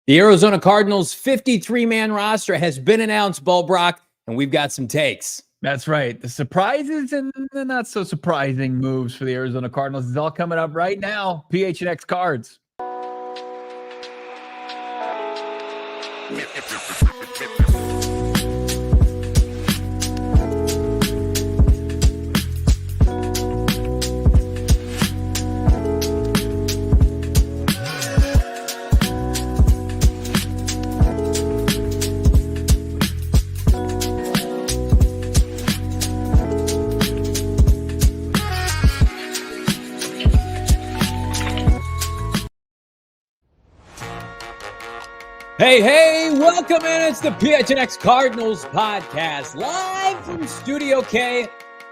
The Arizona Cardinals 53-man roster has been announced, Brack, and we've got some takes. That's right. The surprises and the not so surprising moves for the Arizona Cardinals is all coming up right now. PHNX Cards. Hey, welcome in. It's the PHNX Cardinals podcast, live from Studio K,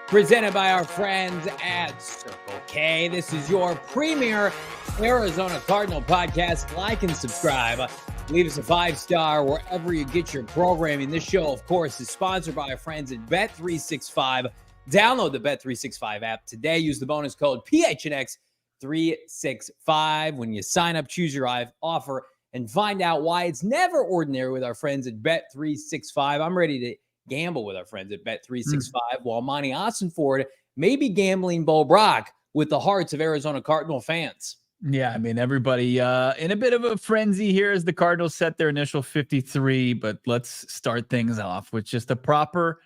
presented by our friends at Circle K. This is your premier Arizona Cardinal podcast. Like and subscribe. Leave us a 5-star wherever you get your programming. This show, of course, is sponsored by our friends at Bet365. Download the Bet365 app today. Use the bonus code PHNX365. When you sign up, choose your offer, and find out why it's never ordinary with our friends at Bet365. I'm ready to gamble with our friends at Bet365, while Monti Ossenfort may be gambling Brack with the hearts of Arizona Cardinal fans. Yeah, I mean, everybody in a bit of a frenzy here as the Cardinals set their initial 53, but let's start things off with just a proper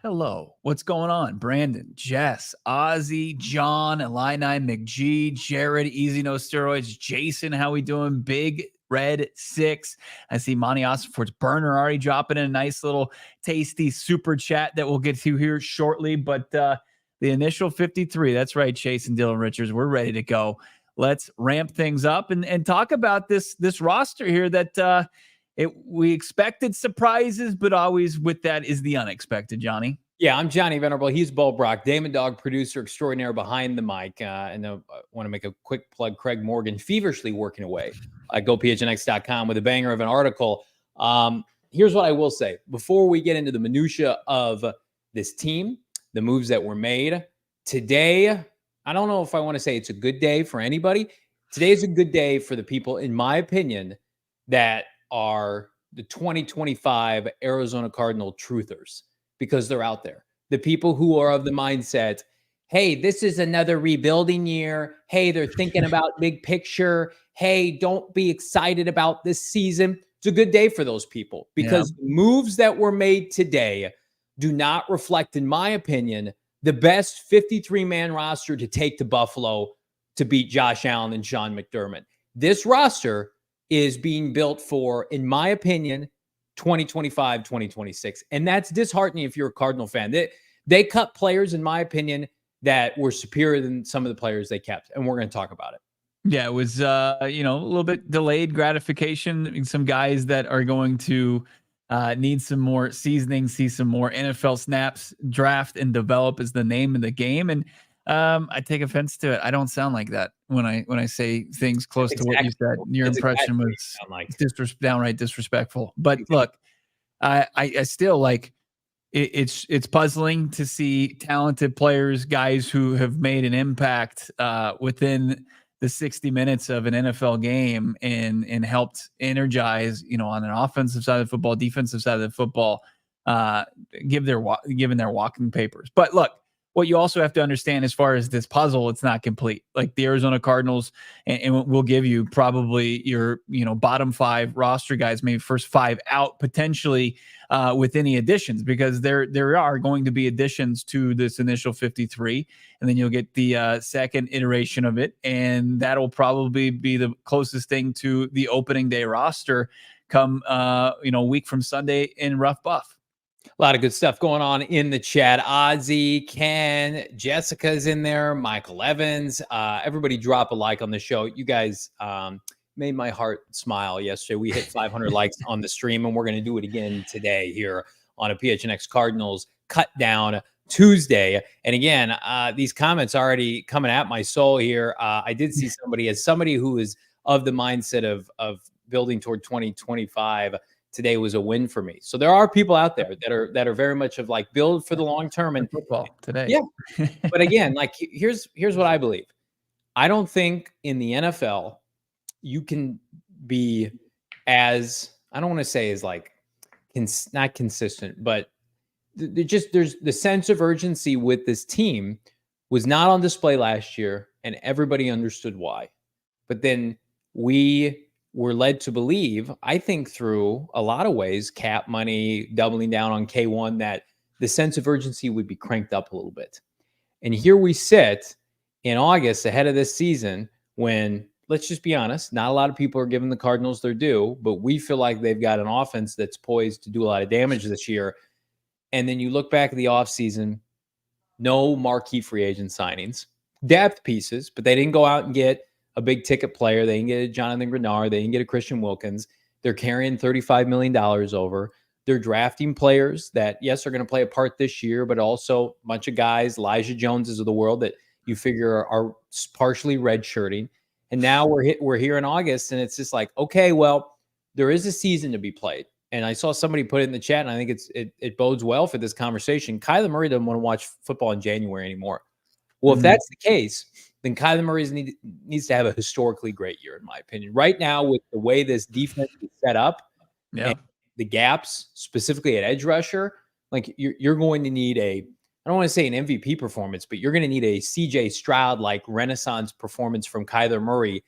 hello. What's going on? Brandon, Jess, Ozzy, John, Illini, McG, Jared, Easy No Steroids, Jason, how we doing? Big Red 6. I see Monti Ossenfort's burner already dropping in a nice little tasty super chat that we'll get to here shortly. But the initial 53, that's right, Chase and Dylan Richards, we're ready to go. Let's ramp things up and talk about this roster here that we expected surprises, but always with that is the unexpected, Johnny. Yeah, I'm Johnny Venerable. He's Brack, Damon, Dawg, producer extraordinaire behind the mic. And I want to make a quick plug. Craig Morgan feverishly working away at gophnx.com with a banger of an article. Here's what I will say. Before we get into the minutia of this team, the moves that were made today, I don't know if I want to say it's a good day for anybody. Today is a good day for the people, in my opinion, that are the 2025 Arizona Cardinal truthers, because they're out there. The people who are of the mindset, hey, this is another rebuilding year. Hey, they're thinking about big picture. Hey, don't be excited about this season. It's a good day for those people, because the moves that were made today do not reflect, in my opinion, the best 53-man roster to take to Buffalo to beat Josh Allen and Sean McDermott. This roster is being built for, in my opinion, 2025, 2026. And that's disheartening if you're a Cardinal fan. They cut players, in my opinion, that were superior than some of the players they kept. And we're going to talk about it. Yeah, it was, a little bit delayed gratification. Some guys that are going to need some more seasoning, see some more NFL snaps, draft and develop is the name of the game. And I take offense to it. I don't sound like that when I say things close to what you said. Your impression was downright disrespectful. But look, I still like it's puzzling to see talented players, guys who have made an impact within the 60 minutes of an NFL game and helped energize, on an offensive side of the football, defensive side of the football, given their walking papers. But look, what you also have to understand as far as this puzzle, it's not complete. Like the Arizona Cardinals, and we'll give you probably your, bottom 5 roster guys, maybe first 5 out potentially with any additions, because there are going to be additions to this initial 53, and then you'll get the second iteration of it, and that'll probably be the closest thing to the opening day roster come a week from Sunday in Rough Buff. A lot of good stuff going on in the chat. Ozzy, Ken, Jessica's in there, Michael Evans. Everybody drop a like on the show. You guys made my heart smile yesterday. We hit 500 likes on the stream, and we're going to do it again today here on a PHNX Cardinals Cut Down Tuesday. And again, these comments already coming at my soul here. I did see somebody who is of the mindset of building toward 2025. Today was a win for me. So there are people out there that are very much of like build for the long term and football today. Yeah. But again, like here's what I believe. I don't think in the NFL you can be as, I don't want to say is like, not consistent, but there's the sense of urgency with this team was not on display last year, and everybody understood why. But then we were led to believe, I think through a lot of ways, cap money, doubling down on K1, that the sense of urgency would be cranked up a little bit. And here we sit in August ahead of this season when, let's just be honest, not a lot of people are giving the Cardinals their due, but we feel like they've got an offense that's poised to do a lot of damage this year. And then you look back at the offseason, no marquee free agent signings, depth pieces, but they didn't go out and get a big ticket player. They didn't get a Jonathan Gannon. They didn't get a Christian Wilkins. They're carrying $35 million over. They're drafting players that, yes, are going to play a part this year, but also a bunch of guys, Elijah Joneses of the world, that you figure are partially redshirting. And now we're here in August, and it's just like, okay, well, there is a season to be played. And I saw somebody put it in the chat, and I think it bodes well for this conversation. Kyler Murray doesn't want to watch football in January anymore. Well, if that's the case, then Kyler Murray needs to have a historically great year, in my opinion. Right now, with the way this defense is set up, and the gaps, specifically at edge rusher, like you're going to need I don't want to say an MVP performance, but you're going to need a CJ Stroud-like renaissance performance from Kyler Murray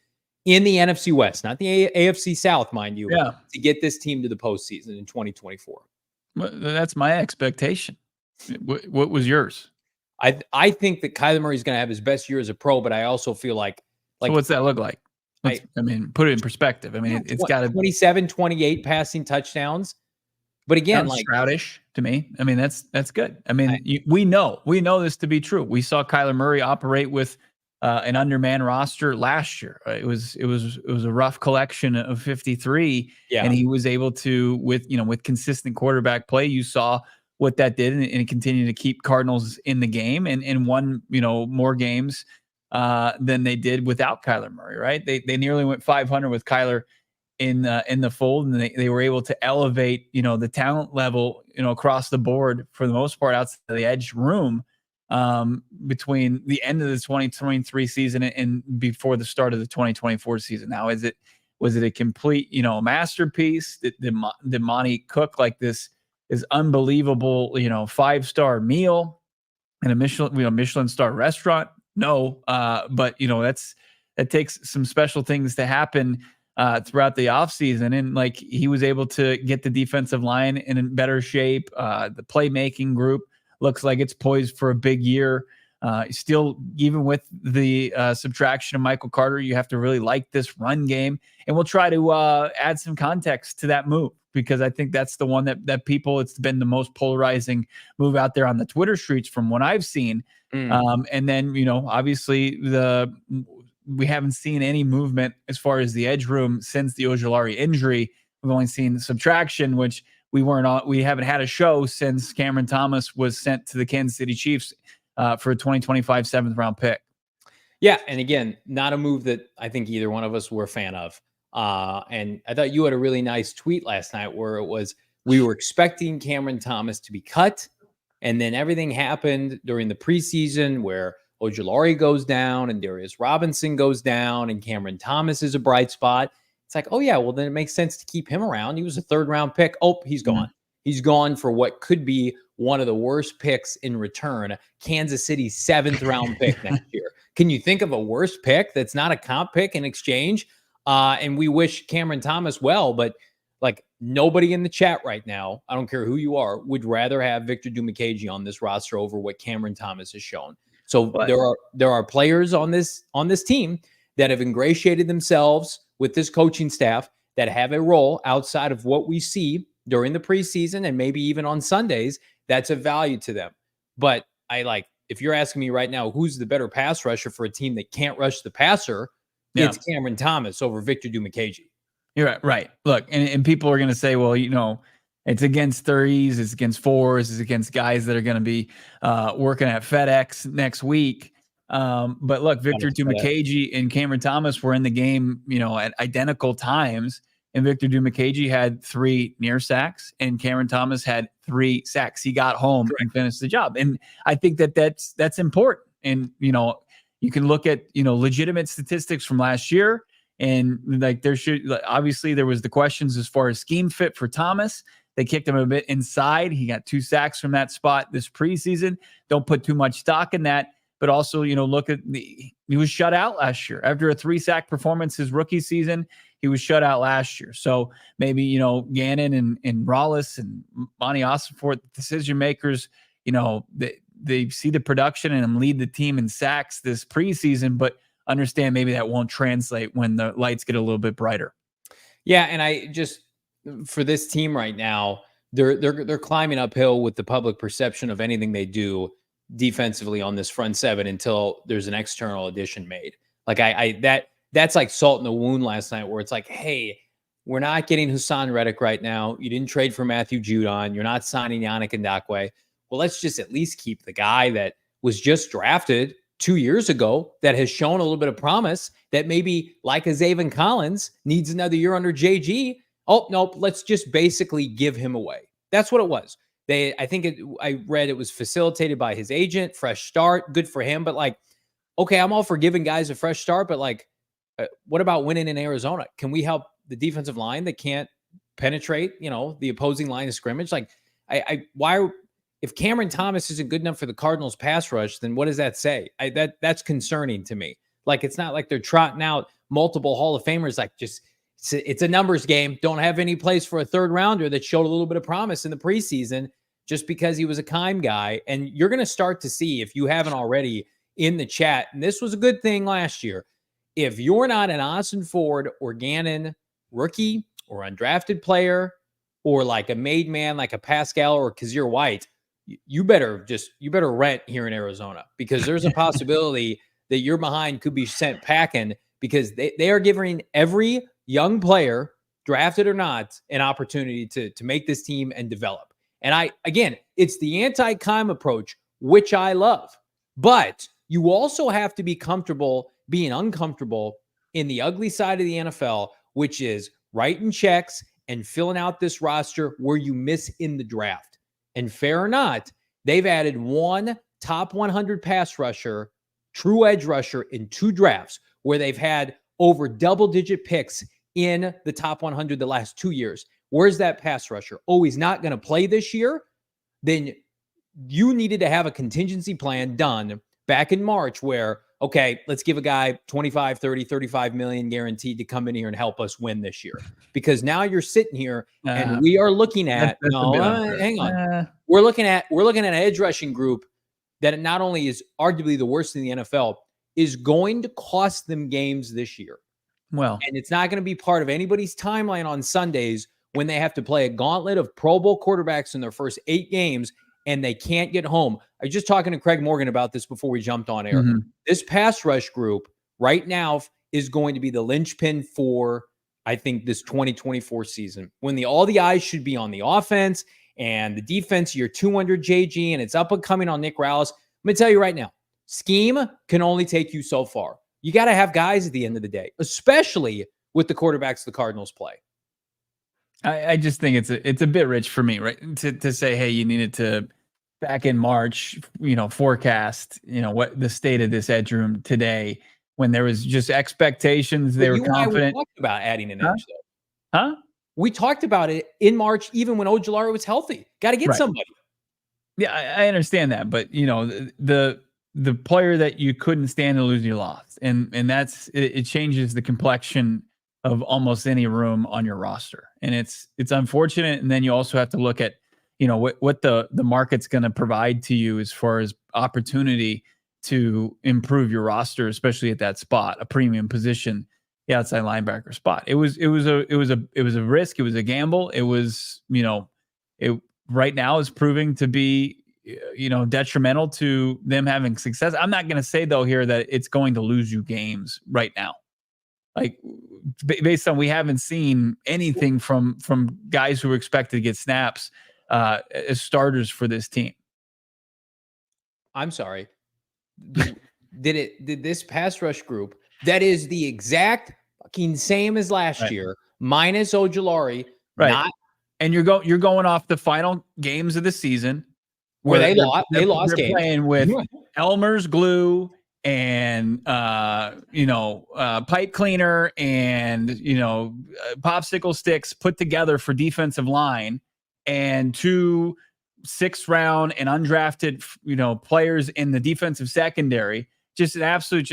in the NFC West, not the AFC South, mind you, to get this team to the postseason in 2024. Well, that's my expectation. What was yours? I think that Kyler Murray is going to have his best year as a pro, but I also feel like so what's that look like? I mean, put it in perspective. I mean, it's got to 27, 28 passing touchdowns. But again, like Stroudish to me. I mean, that's good. I mean, we know this to be true. We saw Kyler Murray operate with an undermanned roster last year. It was a rough collection of 53, and he was able to, with consistent quarterback play, you saw what that did, and it continued to keep Cardinals in the game and won more games than they did without Kyler Murray. Right? They nearly went 500 with Kyler in the fold, and they were able to elevate the talent level across the board for the most part outside of the edge room. Between the end of the 2023 season and before the start of the 2024 season. Now, was it a complete, masterpiece? Did Monty cook like this unbelievable, 5-star meal in a Michelin star restaurant? No. But that takes some special things to happen throughout the offseason. And like, he was able to get the defensive line in better shape. The playmaking group looks like it's poised for a big year. Still, even with the subtraction of Michael Carter, you have to really like this run game. And we'll try to add some context to that move, because I think that's the one that people, it's been the most polarizing move out there on the Twitter streets from what I've seen. And then, obviously we haven't seen any movement as far as the edge room since the Ojulari injury. We've only seen subtraction, which we haven't had a show since Cameron Thomas was sent to the Kansas City Chiefs for a 2025 7th round pick. Yeah. And again, not a move that I think either one of us were a fan of. And I thought you had a really nice tweet last night where it was, we were expecting Cameron Thomas to be cut. And then everything happened during the preseason where Ojulari goes down and Darius Robinson goes down and Cameron Thomas is a bright spot. It's like, oh yeah, well then it makes sense to keep him around. He was a 3rd round pick. Oh, he's gone. He's gone for what could be one of the worst picks in return. Kansas City's 7th round pick next year. Can you think of a worse pick that's not a comp pick in exchange? And we wish Cameron Thomas well, but like nobody in the chat right now, I don't care who you are, would rather have Victor Dumakaji on this roster over what Cameron Thomas has shown. So there are players on this team that have ingratiated themselves with this coaching staff that have a role outside of what we see during the preseason and maybe even on Sundays. That's a value to them. But if you're asking me right now, who's the better pass rusher for a team that can't rush the passer, it's Cameron Thomas over Victor Dumakaji. You're right. Look, and people are going to say, well, it's against 30s, it's against 4s, it's against guys that are going to be working at FedEx next week. But look, Victor Dumakaji and Cameron Thomas were in the game, at identical times. And Victor Dumakaji had 3 near sacks and Cameron Thomas had 3 sacks. He got home and finished the job. And I think that's important. And, you can look at, legitimate statistics from last year. And like obviously there was the questions as far as scheme fit for Thomas. They kicked him a bit inside. He got 2 sacks from that spot this preseason. Don't put too much stock in that. But also, look at he was shut out last year. After a 3-sack performance his rookie season, he was shut out last year. So maybe, Gannon and Rollis and Monti Ossenfort, decision makers, they see the production and lead the team in sacks this preseason, but understand maybe that won't translate when the lights get a little bit brighter. Yeah, and I just, for this team right now, they're climbing uphill with the public perception of anything they do defensively on this front seven until there's an external addition made. Like that's like salt in the wound last night, where it's like, hey, we're not getting Haason Reddick right now. You didn't trade for Matthew Judon. You're not signing Yannick Ngakoue. Well, let's just at least keep the guy that was just drafted 2 years ago that has shown a little bit of promise, that maybe like a Zaven Collins needs another year under JG. Oh, nope. Let's just basically give him away. That's what it was. I read it was facilitated by his agent, fresh start, good for him. But like, okay, I'm all for giving guys a fresh start, but like, what about winning in Arizona? Can we help the defensive line that can't penetrate, the opposing line of scrimmage? Like, if Cameron Thomas isn't good enough for the Cardinals pass rush, then what does that say? That's concerning to me. Like, it's not like they're trotting out multiple Hall of Famers. Like, just it's a numbers game. Don't have any place for a third rounder that showed a little bit of promise in the preseason just because he was a Keim guy. And you're going to start to see, if you haven't already in the chat, and this was a good thing last year, if you're not an Ossenfort or Gannon rookie or undrafted player, or like a made man, like a Pascal or Kazir White, you better rent here in Arizona, because there's a possibility that your behind could be sent packing, because they are giving every young player, drafted or not, an opportunity to make this team and develop. And again, it's the anti-Keim approach, which I love, but you also have to be comfortable being uncomfortable in the ugly side of the NFL, which is writing checks and filling out this roster where you miss in the draft. And fair or not, they've added one top 100 pass rusher, true edge rusher in 2 drafts, where they've had over double-digit picks in the top 100 the last 2 years. Where's that pass rusher? Oh, he's not going to play this year? Then you needed to have a contingency plan done back in March where, okay, let's give a guy 25, 30, 35 million guaranteed to come in here and help us win this year. Because now you're sitting here and we are looking at, hang on. We're looking at an edge rushing group that not only is arguably the worst in the NFL, is going to cost them games this year. Well, and it's not going to be part of anybody's timeline on Sundays when they have to play a gauntlet of Pro Bowl quarterbacks in their first 8 games and they can't get home. I was just talking to Craig Morgan about this before we jumped on air. Mm-hmm. This pass rush group right now is going to be the linchpin for, I think, this 2024 season, when all the eyes should be on the offense and the defense. You're 200 JG and it's up and coming on Nick Rallis. I'm going to tell you right now, scheme can only take you so far. You got to have guys at the end of the day, especially with the quarterbacks the Cardinals play. I just think it's a bit rich for me, right? To say, hey, you needed to back in March, forecast, what the state of this edge room today, when there was just expectations. They were confident. We talked about adding an edge, though. Huh? We talked about it in March, even when Ojulari was healthy. Got to get somebody. Yeah, I understand that, but the player that you couldn't stand to lose, you lost, and that's it changes the complexion of almost any room on your roster, and it's unfortunate. And then you also have to look at what the market's going to provide to you as far as opportunity to improve your roster, especially at that spot, a premium position, the outside linebacker spot. It was a risk. It was a gamble. It was it right now is proving to be detrimental to them having success. I'm not going to say though here that it's going to lose you games right now. Like based on, we haven't seen anything from guys who are expected to get snaps as starters for this team. I'm sorry. Did this pass rush group that is the exact fucking same as last year, minus Ojulari, right? And you're going off the final games of the season where they lost games. Playing with Elmer's glue and pipe cleaner and popsicle sticks put together for defensive line, and 2 6th-round and undrafted players in the defensive secondary, just an absolute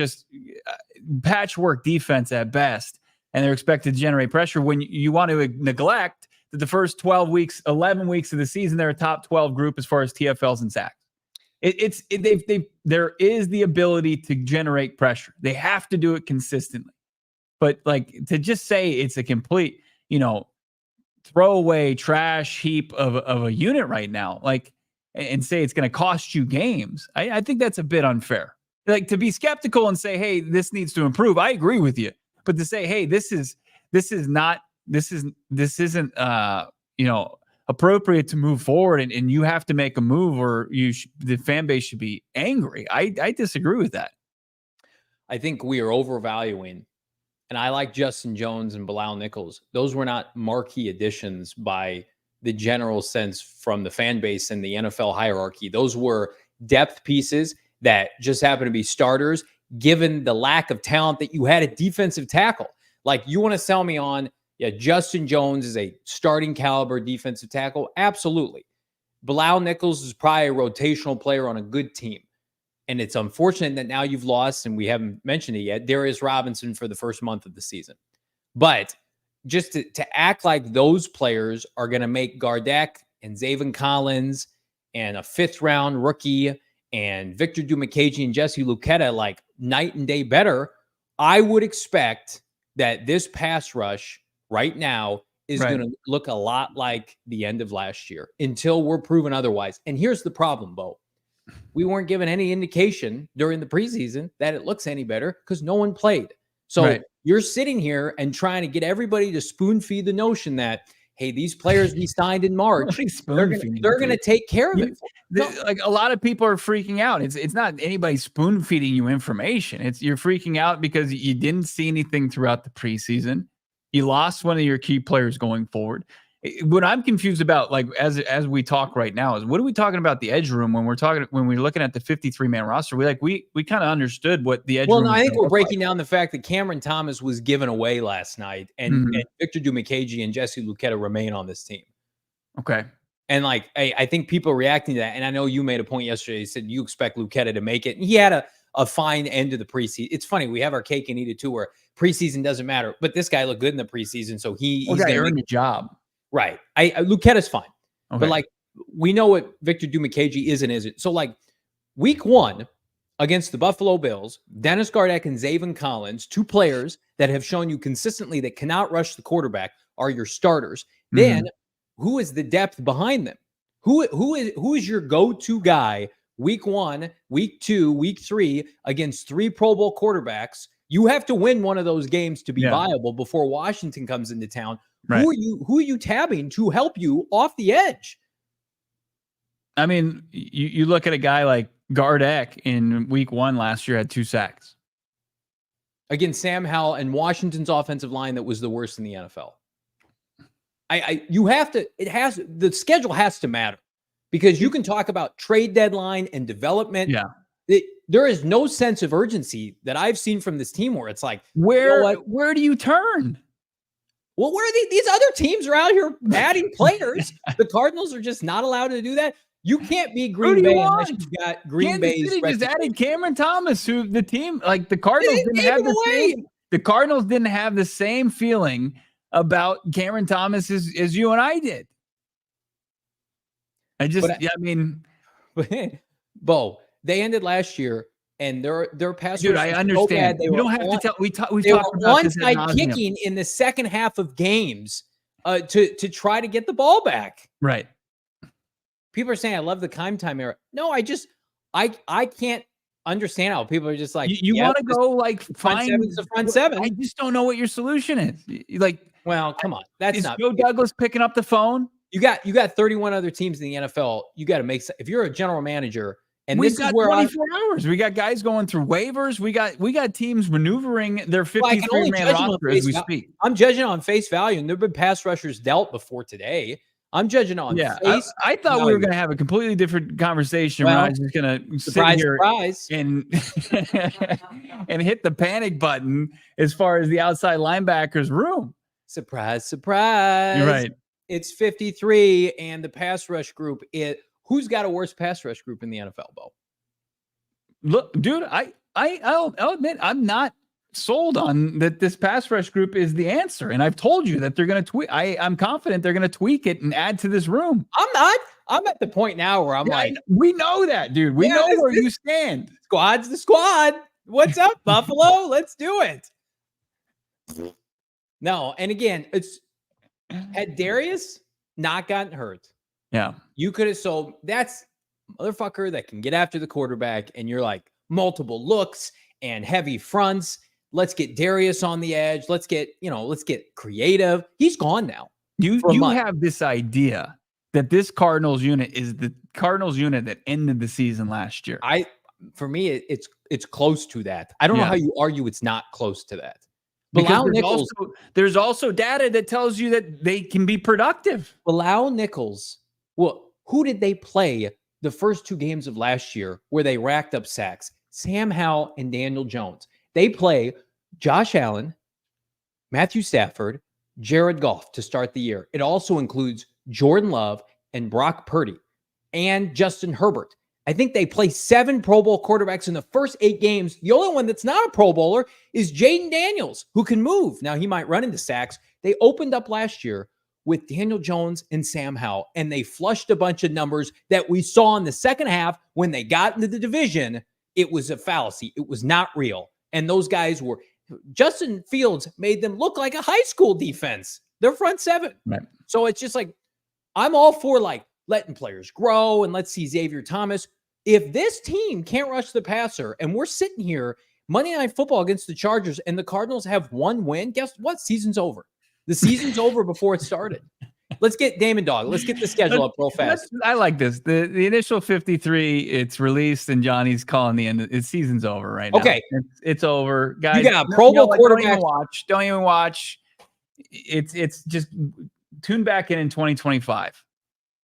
patchwork defense at best, and they're expected to generate pressure when you want to neglect that the first 11 weeks of the season they're a top 12 group as far as TFLs and sacks. There is the ability to generate pressure. They have to do it consistently. But to just say it's a complete, throwaway trash heap of a unit right now, and say it's going to cost you games, I think that's a bit unfair. To be skeptical and say, hey, this needs to improve, I agree with you. But to say, hey, this isn't appropriate to move forward, and you have to make a move, or the fan base should be angry. I disagree with that. I think we are overvaluing, and I like Justin Jones and Bilal Nichols. Those were not marquee additions by the general sense from the fan base and the NFL hierarchy. Those were depth pieces that just happen to be starters, given the lack of talent that you had at defensive tackle. You want to sell me on, yeah, Justin Jones is a starting caliber defensive tackle? Absolutely. Bilal Nichols is probably a rotational player on a good team. And it's unfortunate that now you've lost, and we haven't mentioned it yet, Darius Robinson for the first month of the season. But just to act like those players are going to make Gardeck and Zaven Collins and a 5th-round rookie and Victor Dumakaji and Jesse Luketa night and day better, I would expect that this pass rush right now is going to look a lot like the end of last year until we're proven otherwise. And here's the problem, Bo. We weren't given any indication during the preseason that it looks any better because no one played. So you're sitting here and trying to get everybody to spoon feed the notion that, hey, these players we signed in March, they're going to take care of it. A lot of people are freaking out. It's not anybody spoon feeding you information. You're freaking out because you didn't see anything throughout the preseason. You lost one of your key players going forward. What I'm confused about, as we talk right now, is what are we talking about the edge room when we're looking at the 53-man roster? We kind of understood what the edge room. Well, I think we're breaking down the fact that Cameron Thomas was given away last night, and Victor Dumakaji and Jesse Luketa remain on this team. Okay. And I think people are reacting to that. And I know you made a point yesterday. You said you expect Luketa to make it. And he had a fine end of the preseason. It's funny. We have our cake and eat it too, where preseason doesn't matter. But this guy looked good in the preseason. So he's going to earn a job. Right. Luketa's fine. Okay. But we know what Victor Dumakaji is and isn't. So week 1 against the Buffalo Bills, Dennis Gardeck and Zaven Collins, 2 players that have shown you consistently that cannot rush the quarterback, are your starters. Then who is the depth behind them? Who is your go-to guy week 1, week 2, week 3 against 3 Pro Bowl quarterbacks? You have to win one of those games to be viable before Washington comes into town. Right. Who are you tabbing to help you off the edge? I mean, you look at a guy like Gardeck in week 1 last year had 2 sacks against Sam Howell and Washington's offensive line that was the worst in the NFL. The schedule has to matter, because you can talk about trade deadline and development. Yeah. There is no sense of urgency that I've seen from this team where it's where do you turn? Well, where are these other teams are out here adding players? The Cardinals are just not allowed to do that. You can't be Green Bay unless you've got Green Bay's. Kansas City just added Cameron Thomas, who the team, the Cardinals didn't have the Cardinals didn't have the same feeling about Cameron Thomas as you and I did. Bo, they ended last year. And their pass rush. Dude, I understand. You don't have to tell. We've talked about this onside kicking in the second half of games to try to get the ball back. Right. People are saying I love the time era. No, I can't understand how people are just you want to go find the front seven. I just don't know what your solution is. Well, come on, that's not Joe Douglas picking up the phone. You got 31 other teams in the NFL. You got to make. If you're a general manager. And we've got 24 hours. We got guys going through waivers. We got teams maneuvering their 53-man roster as we speak. I'm judging on face value, and there have been pass rushers dealt before today. I'm judging on face. I thought we were going to have a completely different conversation where I was just going to sit here and and hit the panic button as far as the outside linebackers room. Surprise, surprise. You're right. It's 53, and the pass rush group. Who's got a worse pass rush group in the NFL, Bo? Look, dude, I'll admit I'm not sold on that this pass rush group is the answer. And I've told you that they're going to tweak. I'm confident they're going to tweak it and add to this room. I'm not. I'm at the point now where I'm like, we know that, dude. We know where you stand. Squad's the squad. What's up, Buffalo? Let's do it. No, and again, had Darius not gotten hurt, you could have sold. That's a motherfucker that can get after the quarterback, and you're like multiple looks and heavy fronts. Let's get Darius on the edge. Let's get creative. He's gone now. You have this idea that this Cardinals unit is the Cardinals unit that ended the season last year. For me, it's close to that. I don't know how you argue it's not close to that. Because there's also data that tells you that they can be productive. Bilal Nichols. Well, who did they play the first 2 games of last year where they racked up sacks? Sam Howell and Daniel Jones. They play Josh Allen, Matthew Stafford, Jared Goff to start the year. It also includes Jordan Love and Brock Purdy and Justin Herbert. I think they play 7 Pro Bowl quarterbacks in the first 8 games. The only one that's not a Pro Bowler is Jaden Daniels, who can move. Now, he might run into sacks. They opened up last year with Daniel Jones and Sam Howell, and they flushed a bunch of numbers that we saw in the second half when they got into the division. It was a fallacy. It was not real. And those guys were – Justin Fields made them look like a high school defense. Their front 7. Right. So it's just like I'm all for like letting players grow and let's see Xavier Thomas. If this team can't rush the passer and we're sitting here Monday Night Football against the Chargers and the Cardinals have 1 win, guess what? Season's over. The season's over before it started. Let's get Damon Dawg. Let's get the schedule up real fast. I like this. The initial 53, it's released, and Johnny's calling the end. The season's over right now. Okay. It's over. Guys, you got a Pro Bowl quarterback. Don't even watch. It's just tune back in 2025.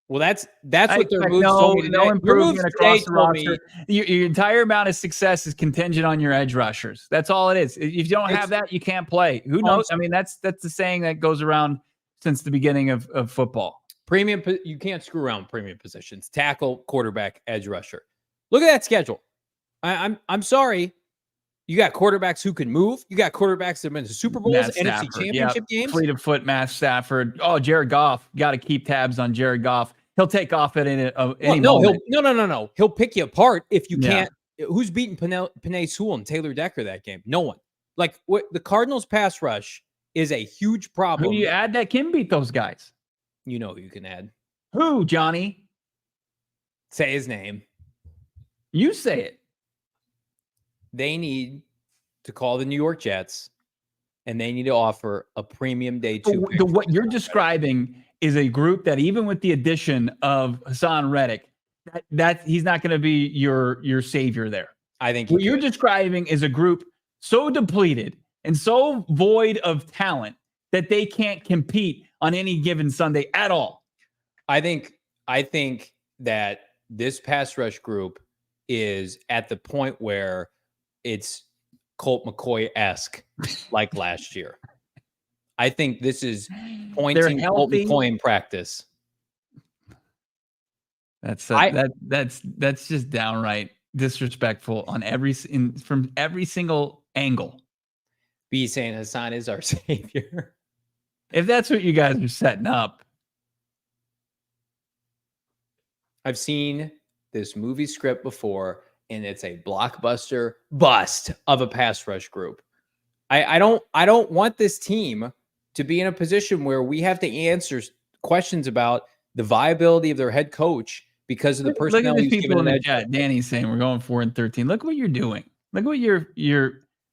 Well, that's what their moves told me today. No improvement across the roster. Your entire amount of success is contingent on your edge rushers. That's all it is. If you don't have that, you can't play. Who knows? I mean, that's the saying that goes around since the beginning of football. Premium, you can't screw around premium positions. Tackle, quarterback, edge rusher. Look at that schedule. I'm sorry. You got quarterbacks who can move. You got quarterbacks that have been to Super Bowls, NFC Championship games. Fleet of foot, Matt Stafford. Oh, Jared Goff. Got to keep tabs on Jared Goff. He'll take off at any moment. No. He'll pick you apart if you can't. Who's beating Penei Sewell and Taylor Decker that game? No one. Like the Cardinals pass rush is a huge problem. Who do you add that can beat those guys? You know who you can add. Who, Johnny? Say his name. You say it. They need to call the New York Jets, and they need to offer a premium day 2. What you're describing is a group that, even with the addition of Haason Reddick, that he's not going to be your savior there. I think what you're describing is a group so depleted and so void of talent that they can't compete on any given Sunday at all. I think that this pass rush group is at the point where it's Colt McCoy-esque like last year. I think this is pointing Colt McCoy in practice. That's just downright disrespectful on from every single angle. Be saying Haason is our savior. If that's what you guys are setting up. I've seen this movie script before, and it's a blockbuster bust of a pass rush group. I don't want this team to be in a position where we have to answer questions about the viability of their head coach because of the personnel. Look at the people in the chat. Danny's saying we're going 4-13. Look what you're doing. Look what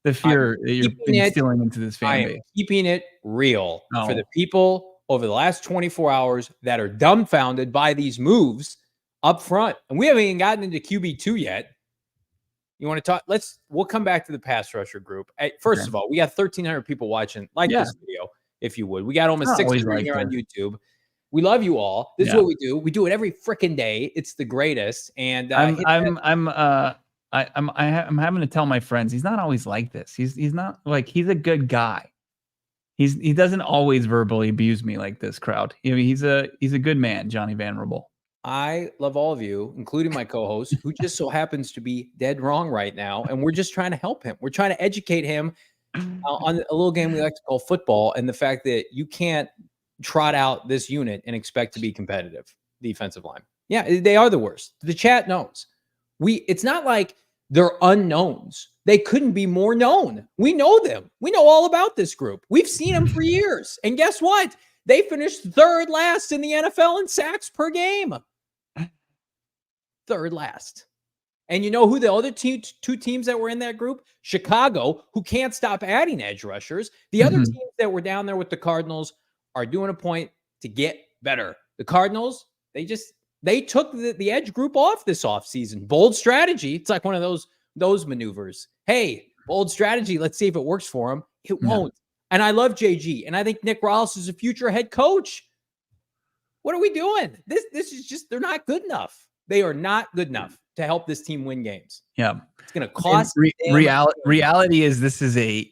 the fear that you're instilling into this fan base. Keeping it real for the people over the last 24 hours that are dumbfounded by these moves up front. And we haven't even gotten into QB2 yet. You want to talk? We'll come back to the pass rusher group. First of all, we got 1,300 people watching. This video, if you would. We got almost 600 here on YouTube. We love you all. This is what we do. We do it every freaking day. It's the greatest. And I'm having to tell my friends he's not always like this. He's not like, he's a good guy. He doesn't always verbally abuse me like this, crowd. I mean, he's a good man, Johnny Venerable. I love all of you, including my co-host, who just so happens to be dead wrong right now. And we're just trying to help him. We're trying to educate him on a little game we like to call football, and the fact that you can't trot out this unit and expect to be competitive. Defensive line. Yeah, they are the worst. The chat knows. It's not like they're unknowns. They couldn't be more known. We know them. We know all about this group. We've seen them for years. And guess what? They finished third last in the NFL in sacks per game. Third last. And you know who the other two teams that were in that group? Chicago, who can't stop adding edge rushers. The other teams that were down there with the Cardinals are doing a point to get better. The Cardinals, they took the edge group off this offseason. Bold strategy. It's like one of those maneuvers. Hey, bold strategy. Let's see if it works for them. It won't. And I love JG. And I think Nick Rawls is a future head coach. What are we doing? This is just, they're not good enough. They are not good enough to help this team win games. Yeah. It's going to cost. Reality is this is a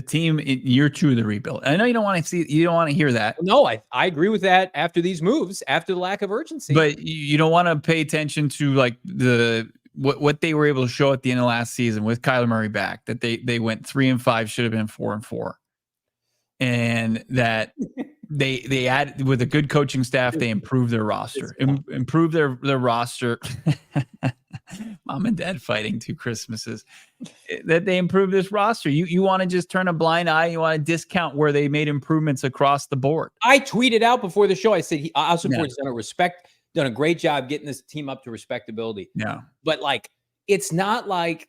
team in year 2 of the rebuild. I know you don't want to hear that. No, I agree with that after these moves, after the lack of urgency. But you don't want to pay attention to like what they were able to show at the end of last season with Kyler Murray back, that they went 3-5, should have been 4-4. And that they add, with a good coaching staff, they improved their roster. Improve their roster. Mom and dad fighting 2 Christmases. That they improved this roster. You want to just turn a blind eye. You want to discount where they made improvements across the board. I tweeted out before the show. I said Ossenfort's done a great job getting this team up to respectability. Yeah, but like, it's not like,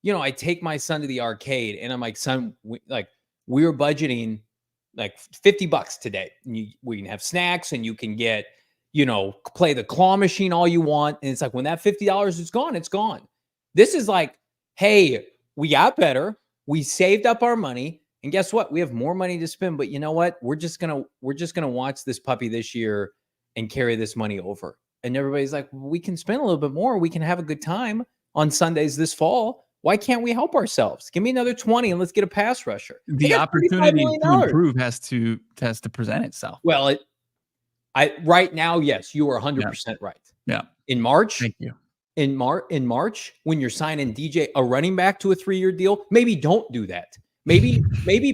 I take my son to the arcade and I'm like, son, we were budgeting like $50 today. And we can have snacks and you can get, play the claw machine all you want. And it's like, when that $50 is gone, it's gone. This is like, hey, we got better. We saved up our money. And guess what? We have more money to spend. But you know what? We're just gonna watch this puppy this year and carry this money over. And everybody's like, we can spend a little bit more. We can have a good time on Sundays this fall. Why can't we help ourselves? Give me another 20 and let's get a pass rusher. The opportunity to improve has to present itself. Well, right now, yes, you are 100% right. Yeah. In March, thank you. In March, when you're signing a running back to a 3-year deal, maybe don't do that. Maybe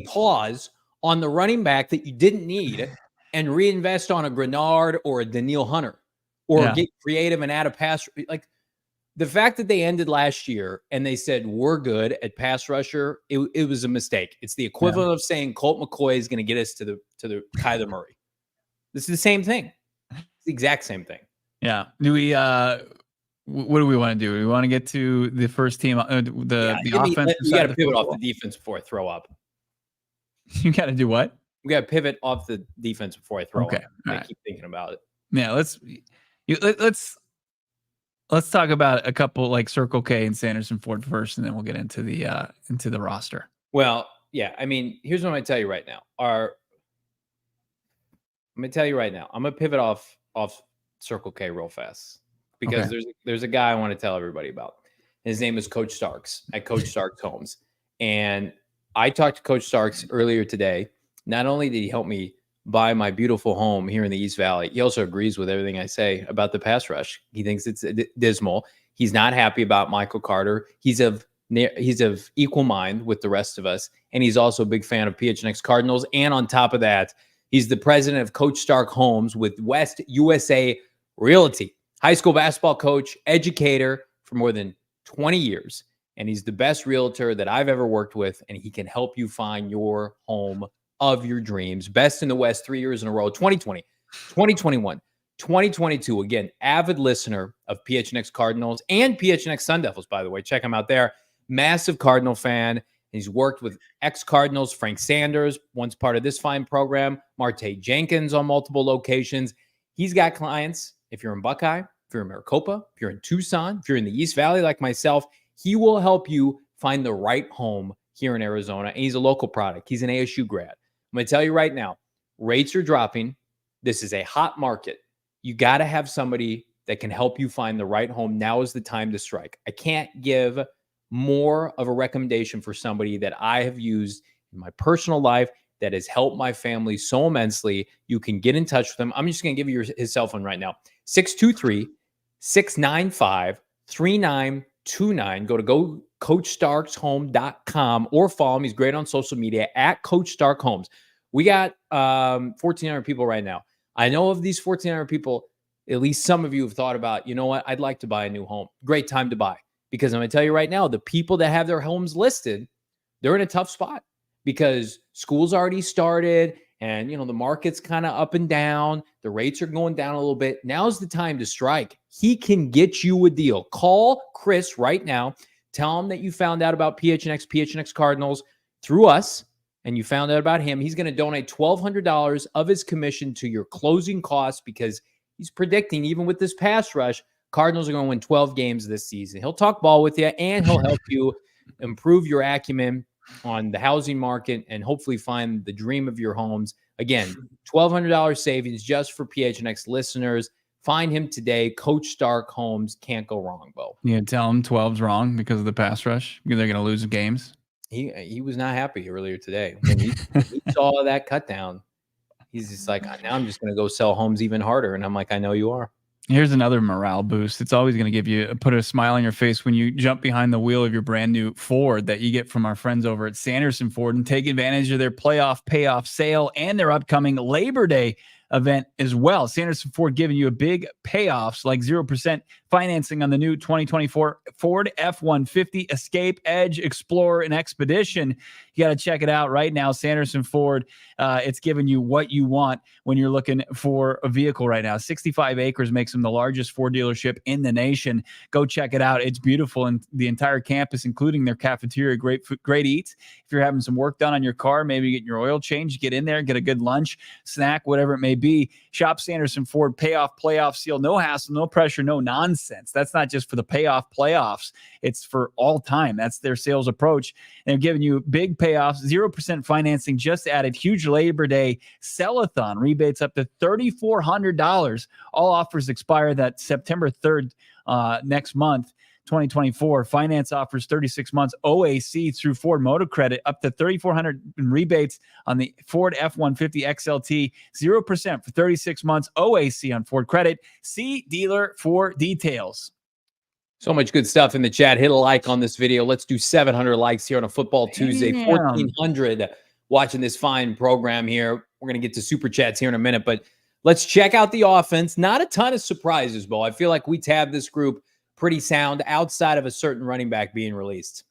pause on the running back that you didn't need and reinvest on a Grenard or a Daniil Hunter, or get creative and add a pass. Like, the fact that they ended last year and they said we're good at pass rusher, it was a mistake. It's the equivalent of saying Colt McCoy is going to get us to the Kyler Murray. This is the same thing. It's the exact same thing. Yeah. Do we? What do we want to do? We want to get to the first team, the offense. We got to pivot off the defense before I throw up. You got to do what? We got to pivot off the defense before I throw up. I keep thinking about it. Yeah. Let's talk about a couple like Circle K and Sanderson Ford first, and then we'll get into the roster. Well, yeah. I mean, here's what I'm going to tell you right now. I'm going to pivot off Circle K real fast, because there's a guy I want to tell everybody about. His name is Coach Starks at CoachStarkHomes. And I talked to Coach Starks earlier today. Not only did he help me buy my beautiful home here in the East Valley, he also agrees with everything I say about the pass rush. He thinks it's dismal. He's not happy about Michael Carter. He's of equal mind with the rest of us. And he's also a big fan of PHNX Cardinals. And on top of that, he's the president of CoachStarkHomes with West USA Realty. High school basketball coach, educator for more than 20 years. And he's the best realtor that I've ever worked with. And he can help you find your home of your dreams. Best in the West 3 years in a row. 2020, 2021, 2022. Again, avid listener of PHNX Cardinals and PHNX Sun Devils, by the way. Check him out there. Massive Cardinal fan. He's worked with ex-Cardinals, Frank Sanders, once part of this fine program, Marte Jenkins on multiple locations. He's got clients. If you're in Buckeye, if you're in Maricopa, if you're in Tucson, if you're in the East Valley like myself, he will help you find the right home here in Arizona. And he's a local product. He's an ASU grad. I'm going to tell you right now, rates are dropping. This is a hot market. You got to have somebody that can help you find the right home. Now is the time to strike. I can't give more of a recommendation for somebody that I have used in my personal life that has helped my family so immensely. You can get in touch with him. I'm just going to give you his cell phone right now. 623-695-3929. Go to CoachStarkHomes.com or follow him. He's great on social media at CoachStarkHomes. We got 1,400 people right now. I know of these 1,400 people, at least some of you have thought about, you know what, I'd like to buy a new home. Great time to buy. Because I'm going to tell you right now, the people that have their homes listed, they're in a tough spot because school's already started and, the market's kind of up and down. The rates are going down a little bit. Now's the time to strike. He can get you a deal. Call Chris right now. Tell him that you found out about PHNX Cardinals through us, and you found out about him. He's going to donate $1,200 of his commission to your closing costs because he's predicting, even with this pass rush, Cardinals are going to win 12 games this season. He'll talk ball with you, and he'll help you improve your acumen on the housing market and hopefully find the dream of your homes. Again, $1,200 savings just for PHNX listeners. Find him today. Coach Stark Homes. Can't go wrong, Bo. You can tell him 12's wrong because of the pass rush, because they're going to lose games. He was not happy earlier today. When he saw that cut down, he's just like, now I'm just going to go sell homes even harder. And I'm like, I know you are. Here's another morale boost. It's always going to put a smile on your face when you jump behind the wheel of your brand new Ford that you get from our friends over at Sanderson Ford and take advantage of their Playoff Payoff Sale and their upcoming Labor Day event as well. Sanderson Ford giving you a big payoffs like 0% financing on the new 2024 Ford F-150 Escape, Edge, Explorer, and Expedition. You got to check it out right now. Sanderson Ford, it's giving you what you want when you're looking for a vehicle right now. 65 acres makes them the largest Ford dealership in the nation. Go check it out. It's beautiful. And the entire campus, including their cafeteria, great food, great eats. If you're having some work done on your car, maybe getting your oil changed, get in there, get a good lunch, snack, whatever it may be. Shop Sanderson Ford, payoff seal, no hassle, no pressure, no nonsense. That's not just for the payoff playoffs. It's for all time. That's their sales approach. And they're giving you big payoffs, 0% financing, just added huge Labor Day sell-a-thon, rebates up to $3,400. All offers expire that September 3rd next month. 2024 finance offers 36 months OAC through Ford Motor Credit, up to $3,400 in rebates on the Ford F-150 XLT, 0% for 36 months OAC on Ford Credit. See dealer for details. So much good stuff in the chat. Hit a like on this video. Let's do 700 likes here on a Football Tuesday. 1,400 watching this fine program here. We're going to get to super chats here in a minute, but let's check out the offense. Not a ton of surprises, Bo. I feel like we tabbed this group pretty sound outside of a certain running back being released.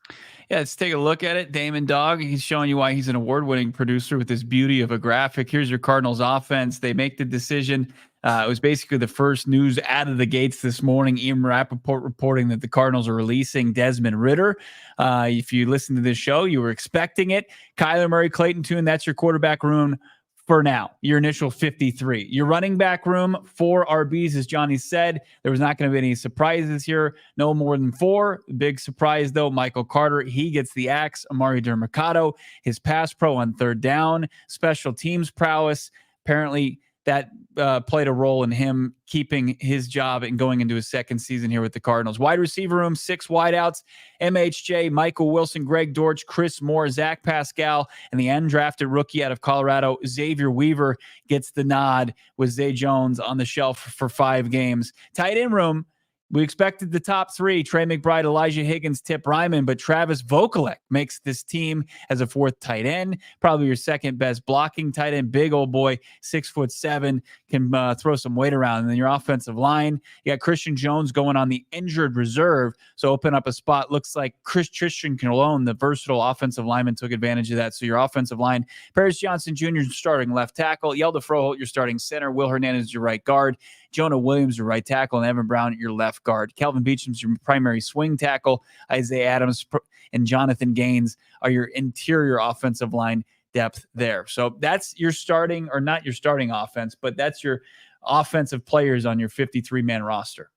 Yeah, let's take a look at it. Damon, Dawg, he's showing you why he's an award-winning producer with this beauty of a graphic. Here's your Cardinals offense. They make the decision. It was basically the first news out of the gates this morning. Ian Rappaport reporting that the Cardinals are releasing Desmond Ridder. If you listen to this show, you were expecting it. Kyler Murray, Clayton Tune, that's your quarterback room for now, your initial 53. Your running back room, 4 RBs, as Johnny said. There was not going to be any surprises here. No more than 4. Big surprise, though, Michael Carter, he gets the axe. Amari Dermercado, his pass pro on third down. Special teams prowess. Apparently, that played a role in him keeping his job and going into his second season here with the Cardinals. Wide receiver room, 6 wideouts, MHJ, Michael Wilson, Greg Dortch, Chris Moore, Zach Pascal, and the undrafted rookie out of Colorado, Xavier Weaver, gets the nod with Zay Jones on the shelf for 5 games. Tight end room, we expected the top 3, Trey McBride, Elijah Higgins, Tip Ryman, but Travis Vokalek makes this team as a 4th tight end, probably your second best blocking tight end, big old boy, 6'7", can throw some weight around. And then your offensive line, you got Christian Jones going on the injured reserve, so open up a spot. Looks like Christian Colon, the versatile offensive lineman, took advantage of that. So your offensive line, Paris Johnson Jr. starting left tackle, Yelda Froholt, your starting center, Will Hernandez, your right guard, Jonah Williams, your right tackle, and Evan Brown, your left guard. Kelvin Beacham's your primary swing tackle. Isaiah Adams and Jonathan Gaines are your interior offensive line depth there. So that's your starting, or not your starting offense, but that's your offensive players on your 53-man roster.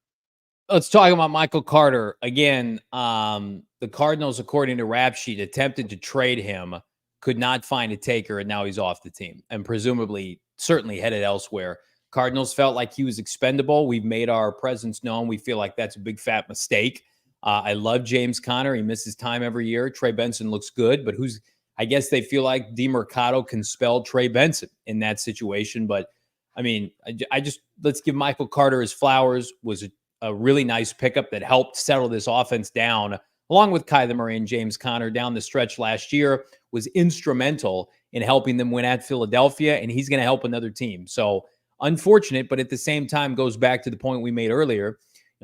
Let's talk about Michael Carter. Again, the Cardinals, according to Rap Sheet, attempted to trade him, could not find a taker, and now he's off the team and presumably certainly headed elsewhere. Cardinals felt like he was expendable. We've made our presence known. We feel like that's a big fat mistake. I love James Conner. He misses time every year. Trey Benson looks good, but I guess they feel like DeMercado can spell Trey Benson in that situation. But I mean, let's give Michael Carter his flowers. Was a really nice pickup that helped settle this offense down, along with Kyler Murray and James Conner down the stretch last year, was instrumental in helping them win at Philadelphia, and he's going to help another team. So unfortunate, but at the same time goes back to the point we made earlier.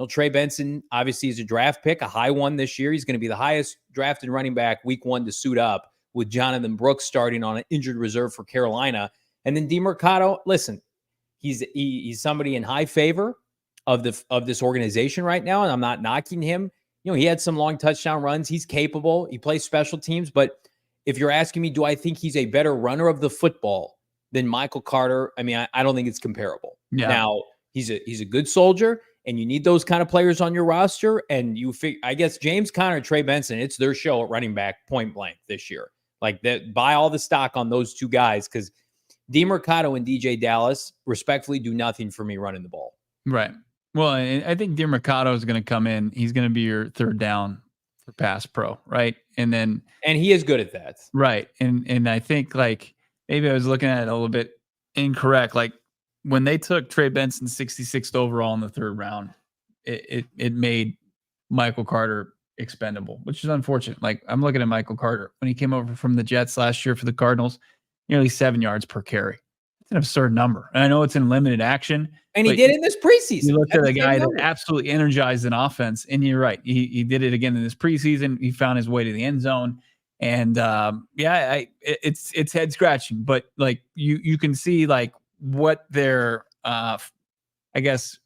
Trey Benson obviously is a draft pick, a high one this year. He's going to be the highest drafted running back week 1 to suit up, with Jonathan Brooks starting on an injured reserve for Carolina. And then DeMercado, listen, he's somebody in high favor of this organization right now, and I'm not knocking him. He had some long touchdown runs. He's capable. He plays special teams. But if you're asking me, do I think he's a better runner of the football than Michael Carter? I mean, I don't think it's comparable. Yeah. Now, he's a good soldier, and you need those kind of players on your roster. And I guess James Conner, Trey Benson, it's their show at running back point blank this year. Like, buy all the stock on those two guys, because DeMercado and DJ Dallas respectfully do nothing for me running the ball. Right. Well, I think DeMercado is going to come in. He's going to be your third down for pass pro, right? And he is good at that. Right. And I think, like, maybe I was looking at it a little bit incorrect. Like, when they took Trey Benson 66th overall in the 3rd round, it made Michael Carter expendable, which is unfortunate. Like, I'm looking at Michael Carter when he came over from the Jets last year for the Cardinals, nearly 7 yards per carry. It's an absurd number. And I know it's in limited action. And he did in this preseason. You looked at a guy that absolutely energized an offense, and you're right. He did it again in this preseason. He found his way to the end zone. And it's head scratching, but like you can see like what their I guess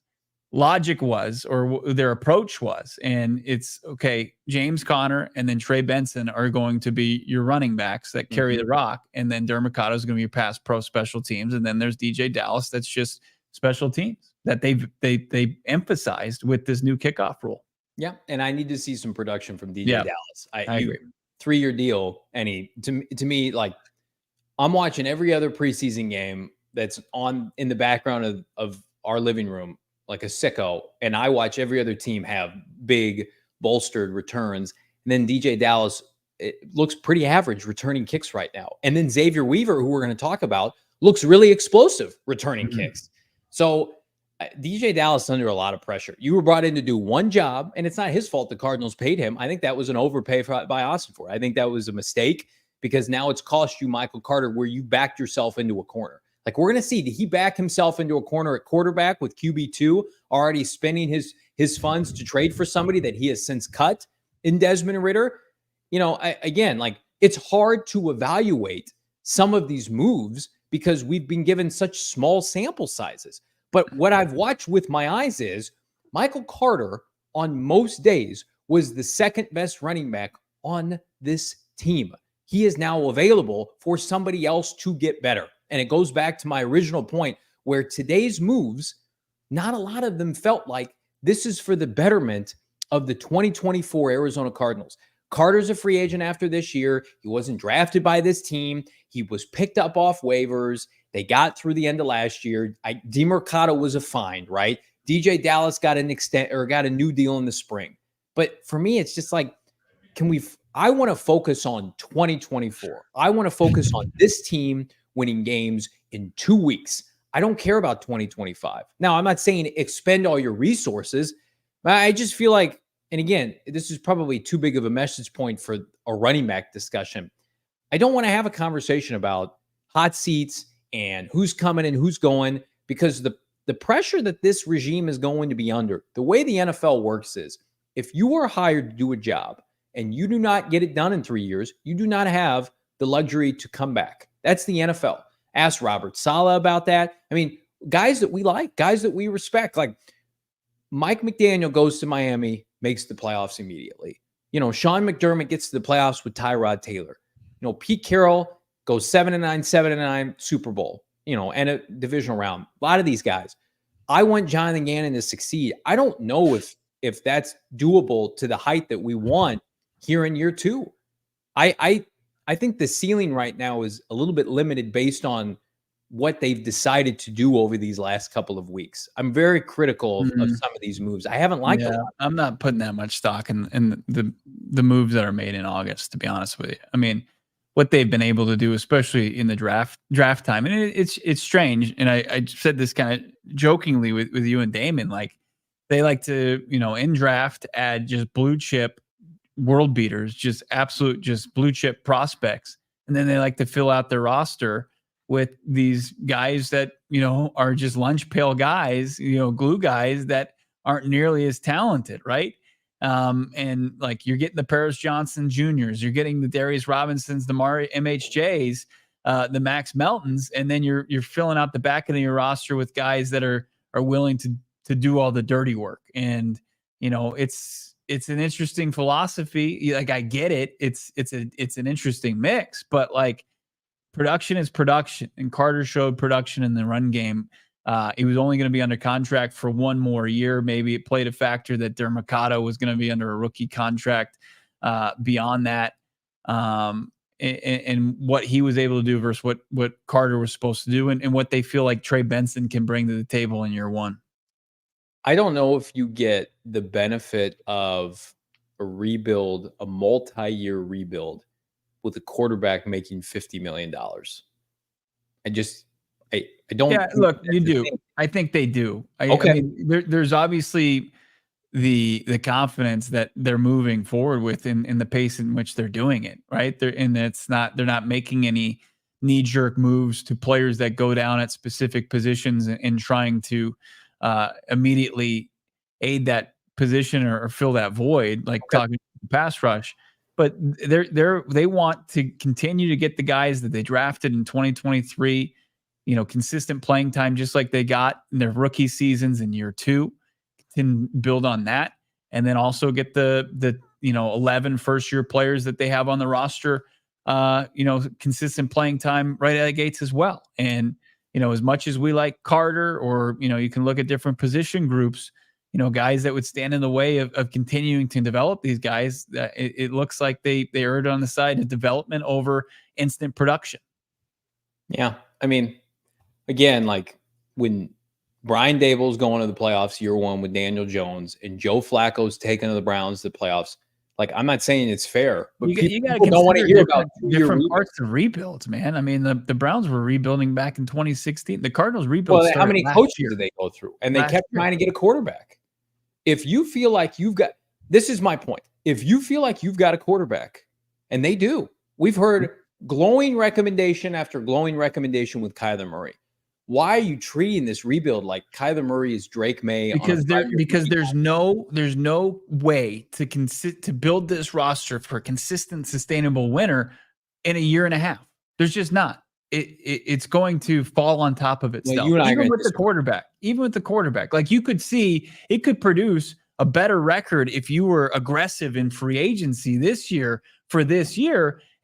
logic was, or their approach was. And it's okay, James Conner and then Trey Benson are going to be your running backs that carry the rock, and then DeMercado is going to be your pass pro special teams, and then there's DJ Dallas that's just special teams that they emphasized with this new kickoff rule. Yeah, and I need to see some production from DJ Dallas. I agree. 3-year deal, and to me, like, I'm watching every other preseason game that's on in the background of our living room like a sicko, and I watch every other team have big bolstered returns, and then DJ Dallas, it looks pretty average returning kicks right now. And then Xavier Weaver, who we're going to talk about, looks really explosive returning kicks. So DJ Dallas is under a lot of pressure. You were brought in to do one job, and it's not his fault the Cardinals paid him. I think that was an overpay by Ossenfort. I think that was a mistake, because now it's cost you Michael Carter, where you backed yourself into a corner. Like, we're going to see, did he back himself into a corner at quarterback with QB2, already spending his funds to trade for somebody that he has since cut in Desmond Ridder? Again, like, it's hard to evaluate some of these moves because we've been given such small sample sizes. But what I've watched with my eyes is Michael Carter on most days was the second best running back on this team. He is now available for somebody else to get better. And it goes back to my original point, where today's moves, not a lot of them felt like this is for the betterment of the 2024 Arizona Cardinals. Carter's a free agent after this year. He wasn't drafted by this team. He was picked up off waivers. They got through the end of last year. DeMercado was a find, right? DJ Dallas got got a new deal in the spring. But for me, it's just like, I want to focus on 2024. I want to focus on this team winning games in 2 weeks. I don't care about 2025. Now, I'm not saying expend all your resources, but I just feel like, and again, this is probably too big of a message point for a running back discussion. I don't want to have a conversation about hot seats and who's coming and who's going, because the pressure that this regime is going to be under, the way the NFL works is, if you are hired to do a job and you do not get it done in 3 years, you do not have the luxury to come back. That's the NFL. Ask Robert Saleh about that. I mean, guys that we like, guys that we respect, like Mike McDaniel goes to Miami, makes the playoffs immediately. Sean McDermott gets to the playoffs with Tyrod Taylor. Pete Carroll goes 7-9, Super Bowl, and a divisional round. A lot of these guys. I want Jonathan Gannon to succeed. I don't know if that's doable to the height that we want here in year 2. I think the ceiling right now is a little bit limited based on what they've decided to do over these last couple of weeks. I'm very critical of some of these moves. I haven't liked a lot. I'm not putting that much stock in the moves that are made in August, to be honest with you. I mean, what they've been able to do, especially in the draft time, and it's strange. And I said this kind of jokingly with you and Damon, like they like to, in draft add just blue chip world beaters, just absolute, just blue chip prospects. And then they like to fill out their roster with these guys that, are just lunch pail guys, glue guys that aren't nearly as talented. Right. And like you're getting the Paris Johnson Juniors, you're getting the Darius Robinsons, the MHJs, the Max Meltons, and then you're filling out the back end of your roster with guys that are willing to do all the dirty work. And it's an interesting philosophy. Like I get it. It's an interesting mix, but like production is production, and Carter showed production in the run game. He was only going to be under contract for one more year. Maybe it played a factor that Mercado was going to be under a rookie contract beyond that. And what he was able to do versus what Carter was supposed to do, and what they feel like Trey Benson can bring to the table in year one. I don't know if you get the benefit of a rebuild, a multi-year rebuild with a quarterback making $50 million. I don't. Yeah, look, you do. I think they do. Okay. I mean, there's obviously the confidence that they're moving forward with in the pace in which they're doing it, right? They're not making any knee-jerk moves to players that go down at specific positions and trying to immediately aid that position or fill that void, like talking pass rush. But they want to continue to get the guys that they drafted in 2023, consistent playing time, just like they got in their rookie seasons in year two, can build on that. And then also get the 11 first-year players that they have on the roster, consistent playing time right out of the gates as well. And, as much as we like Carter, or, you can look at different position groups, guys that would stand in the way of continuing to develop these guys, it looks like they erred on the side of development over instant production. Yeah. I mean, again, like when Brian Dable's going to the playoffs year one with Daniel Jones and Joe Flacco's taking the Browns to the playoffs, like I'm not saying it's fair, but you got to don't want to hear about different parts of rebuilds, man. I mean, the Browns were rebuilding back in 2016. The Cardinals rebuilt. Well, how many coaches did they go through? And they kept trying to get a quarterback. If you feel like you've got, this is my point. If you feel like you've got a quarterback, and they do, we've heard glowing recommendation after glowing recommendation with Kyler Murray. Why are you treating this rebuild like Kyler Murray is Drake May? Because there's no way to build this roster for a consistent, sustainable winner in a year and a half. There's just not. It's going to fall on top of itself. Well, even with the quarterback, like you could see, it could produce a better record if you were aggressive in free agency this year,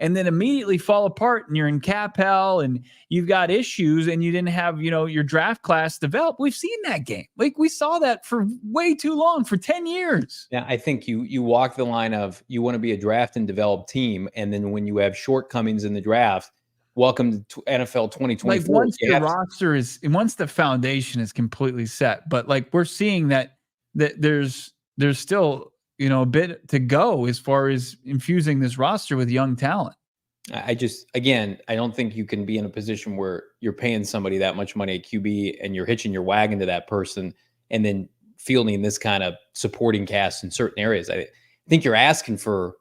and then immediately fall apart and you're in cap hell and you've got issues and you didn't have, your draft class develop. We've seen that game. Like we saw that for way too long, for 10 years. Yeah, I think you walk the line of you want to be a draft and develop team. And then when you have shortcomings in the draft, welcome to NFL 2024. Like once the foundation is completely set, but like we're seeing that there's still, a bit to go as far as infusing this roster with young talent. I don't think you can be in a position where you're paying somebody that much money at QB and you're hitching your wagon to that person and then fielding this kind of supporting cast in certain areas. I think you're asking for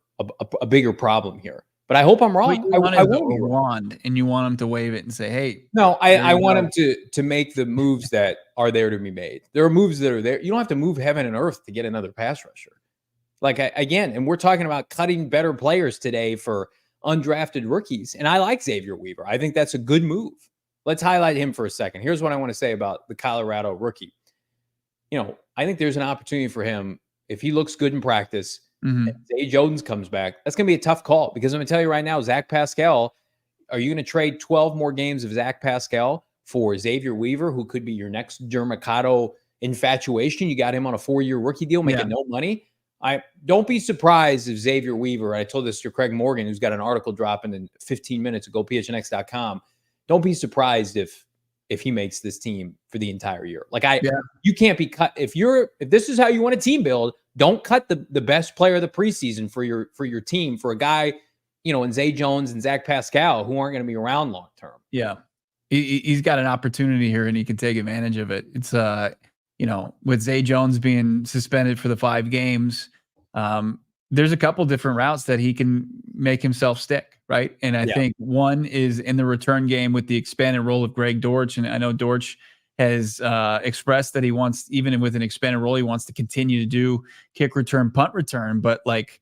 a bigger problem here. But I hope I'm wrong. I want a wand, and you want him to wave it and say, "Hey." No, I want him to make the moves that are there to be made. There are moves that are there. You don't have to move heaven and earth to get another pass rusher. Like and we're talking about cutting better players today for undrafted rookies. And I like Xavier Weaver. I think that's a good move. Let's highlight him for a second. Here's what I want to say about the Colorado rookie. I think there's an opportunity for him if he looks good in practice. Mm-hmm. Zay Jones comes back. That's going to be a tough call because I'm going to tell you right now, Zach Pascal, are you going to trade 12 more games of Zach Pascal for Xavier Weaver, who could be your next Mercado infatuation? You got him on a 4-year rookie deal, making no money. I don't be surprised if Xavier Weaver, I told this to Craig Morgan, who's got an article dropping in 15 minutes at gophnx.com. Don't be surprised if if he makes this team for the entire year. Like Yeah. you can't be cut. If this is how you want a team build, don't cut the best player of the preseason for your team for a guy, in Zay Jones and Zach Pascal who aren't going to be around long term. Yeah. He's got an opportunity here and he can take advantage of it. It's with Zay Jones being suspended for the 5 games, there's a couple different routes that he can make himself stick, right? And I think one is in the return game with the expanded role of Greg Dortch. And I know Dortch has expressed that he wants, even with an expanded role, he wants to continue to do kick return, punt return. But like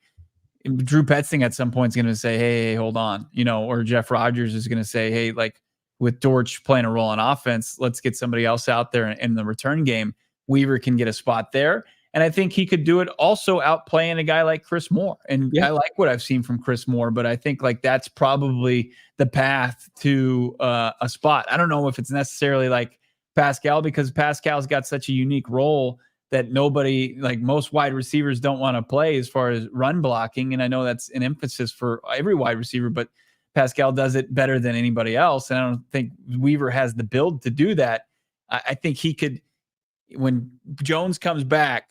Drew Petzing at some point is going to say, hey, hold on, or Jeff Rogers is going to say, hey, like with Dortch playing a role on offense, let's get somebody else out there in the return game. Weaver can get a spot there. And I think he could do it also outplaying a guy like Chris Moore. And I like what I've seen from Chris Moore, but I think like that's probably the path to a spot. I don't know if it's necessarily like Pascal, because Pascal's got such a unique role that nobody, like most wide receivers, don't want to play as far as run blocking. And I know that's an emphasis for every wide receiver, but Pascal does it better than anybody else. And I don't think Weaver has the build to do that. I think he could, when Jones comes back,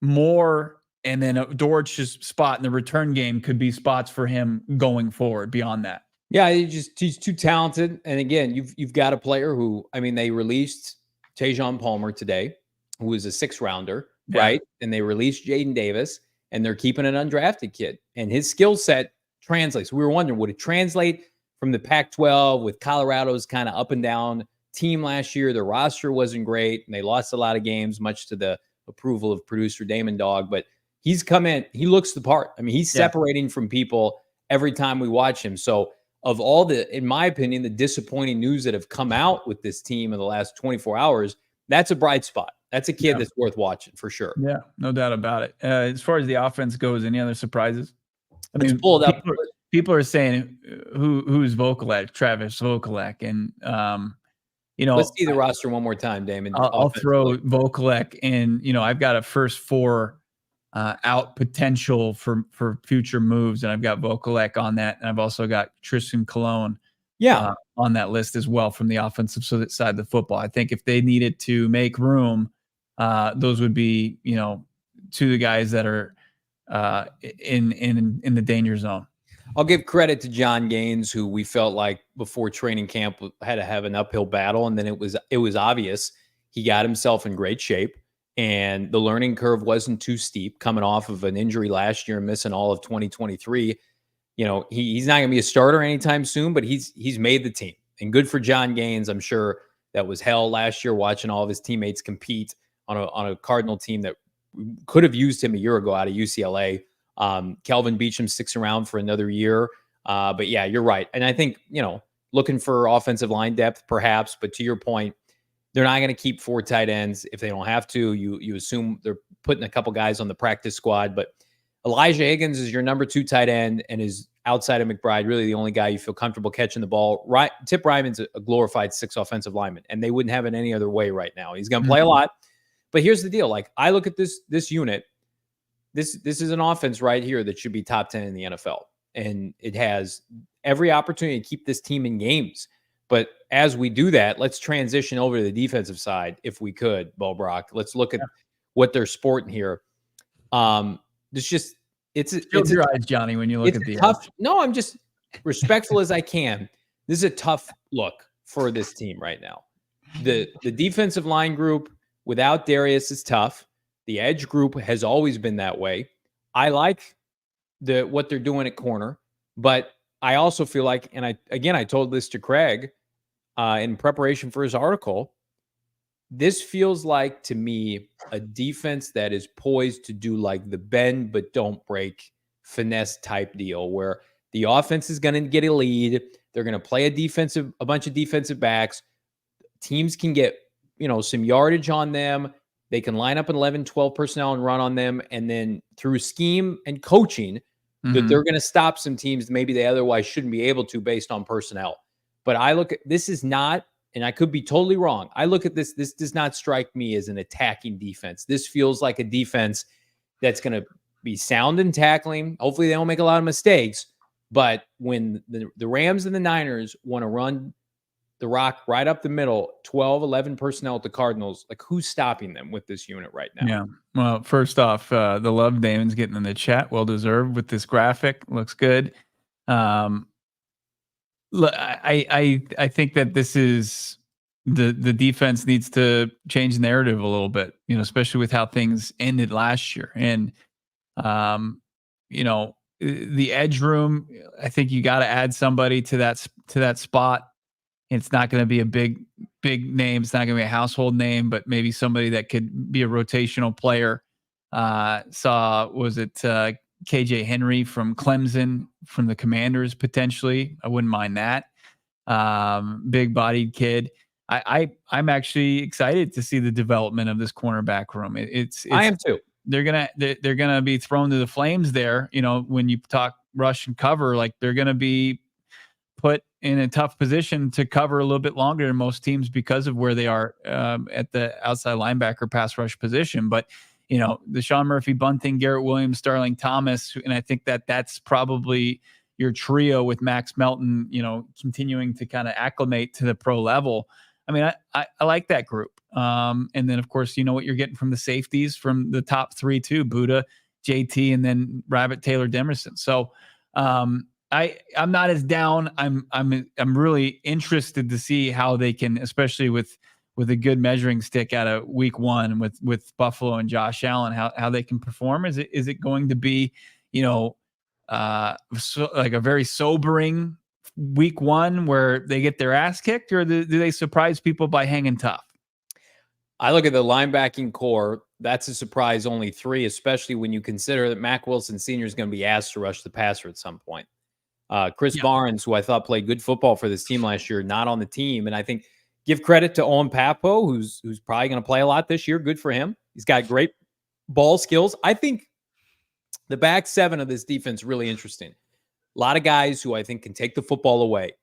Moore and then Dortch's spot in the return game could be spots for him going forward beyond that. Yeah, he's too talented. And again, you've got a player who, they released Tajon Palmer today, who was a 6th rounder, right? And they released Jaden Davis, and they're keeping an undrafted kid. And his skill set translates. We were wondering, would it translate from the Pac-12 with Colorado's kind of up and down team last year? The roster wasn't great, and they lost a lot of games, much to the approval of producer Damon Dawg. But he's come in. He looks the part. He's separating from people every time we watch him. So of all in my opinion, the disappointing news that have come out with this team in the last 24 hours, that's a bright spot. That's a kid that's worth watching for sure. Yeah, no doubt about it. As far as the offense goes, any other surprises? Let's pull it up. People are saying who's Vokalek, Travis Vokalek, and let's see the roster one more time, Damon. I'll throw Vokalek in. I've got a first 4 out potential for future moves, and I've got Vokalek on that, and I've also got Tristan Colon on that list as well from the offensive side of the football. I think if they needed to make room, those would be 2 of the guys that are in the danger zone. I'll give credit to John Gaines, who we felt like before training camp had to have an uphill battle, and then it was obvious he got himself in great shape, and the learning curve wasn't too steep coming off of an injury last year and missing all of 2023. He's not going to be a starter anytime soon, but he's made the team, and good for John Gaines. I'm sure that was hell last year watching all of his teammates compete on a Cardinal team that could have used him a year ago out of UCLA. Kelvin Beachum sticks around for another year. But yeah, you're right. And I think, looking for offensive line depth perhaps, but to your point, they're not going to keep 4 tight ends if they don't have to. You assume they're putting a couple guys on the practice squad, but Elijah Higgins is your number 2 tight end and is outside of McBride, really the only guy you feel comfortable catching the ball. Right. Tip Ryman's a glorified 6 offensive lineman, and they wouldn't have it any other way right now. He's going to play a lot, but here's the deal. Like, I look at this unit, this is an offense right here that should be top 10 in the NFL. And it has every opportunity to keep this team in games. But as we do that, let's transition over to the defensive side, if we could, Bo Brock. Let's look at what they're sporting here. It's your eyes, Johnny, when you look at the tough. No, I'm just respectful as I can. This is a tough look for this team right now. The defensive line group without Darius is tough. The edge group has always been that way. I like what they're doing at corner, but I also feel like, and I told this to Craig in preparation for his article, this feels like to me a defense that is poised to do like the bend but don't break finesse type deal, where the offense is going to get a lead. They're going to play a bunch of defensive backs. Teams can get, some yardage on them. They can line up an 11, 12 personnel and run on them. And then through scheme and coaching, that they're going to stop some teams maybe they otherwise shouldn't be able to based on personnel. But I look at this is not, and I could be totally wrong. I look at this does not strike me as an attacking defense. This feels like a defense that's going to be sound in tackling. Hopefully they don't make a lot of mistakes. But when the Rams and the Niners want to run the rock right up the middle, 12, 11 personnel at the Cardinals. Like, who's stopping them with this unit right now? Yeah. Well, first off, the love Damon's getting in the chat. Well deserved with this graphic. Looks good. Look, I think that this is the defense needs to change the narrative a little bit, especially with how things ended last year. And the edge room, I think you got to add somebody to that spot. It's not going to be a big name. It's not going to be a household name, but maybe somebody that could be a rotational player. Was it KJ Henry from Clemson, from the Commanders potentially? I wouldn't mind that. Big bodied kid. I'm actually excited to see the development of this cornerback room. I am too. They're gonna be thrown to the flames there. When you talk rush and cover, like they're gonna be put in a tough position to cover a little bit longer than most teams because of where they are at the outside linebacker pass rush position. But the Sean Murphy Bunting, Garrett Williams, Starling Thomas, and I think that's probably your trio with Max Melton, continuing to kind of acclimate to the pro level. I mean, I like that group. And then of course, what you're getting from the safeties from the top three too, Buddha, JT, and then Rabbit Taylor Demerson. So I'm not as down. I'm really interested to see how they can, especially with a good measuring stick out of week one with Buffalo and Josh Allen, how they can perform. Is it going to be, like a very sobering week one where they get their ass kicked, or do they surprise people by hanging tough? I look at the linebacking core. That's a surprise, only 3, especially when you consider that Mack Wilson Sr. is going to be asked to rush the passer at some point. Chris Barnes, who I thought played good football for this team last year, not on the team. And I think give credit to Owen Papo, who's probably going to play a lot this year. Good for him. He's got great ball skills. I think the back 7 of this defense really interesting. A lot of guys who I think can take the football away.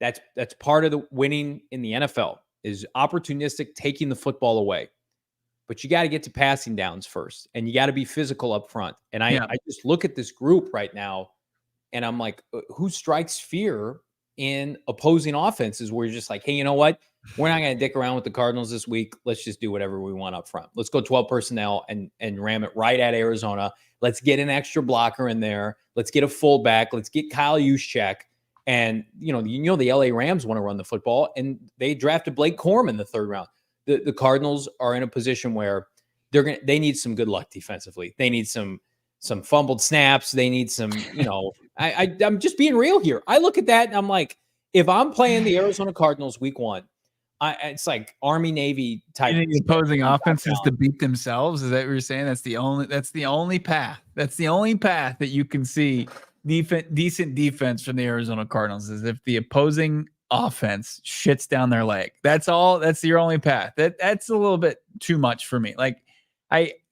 That's part of the winning in the NFL is opportunistic taking the football away. But you got to get to passing downs first, and you got to be physical up front. And I just look at this group right now, and I'm like, who strikes fear in opposing offenses where you're just like, hey, you know what? We're not going to dick around with the Cardinals this week. Let's just do whatever we want up front. Let's go 12 personnel and ram it right at Arizona. Let's get an extra blocker in there. Let's get a fullback. Let's get Kyle Juszczyk. And, the LA Rams want to run the football, and they drafted Blake Corum in the 3rd round. The Cardinals are in a position where they need some good luck defensively. They need some fumbled snaps. They need some, I'm just being real here. I look at that and I'm like, if I'm playing the Arizona Cardinals week 1, it's like Army Navy type. The opposing offenses to beat themselves. Is that what you're saying? That's the only path. That's the only path that you can see decent defense from the Arizona Cardinals is if the opposing offense shits down their leg. That's all. That's your only path. That's a little bit too much for me. Like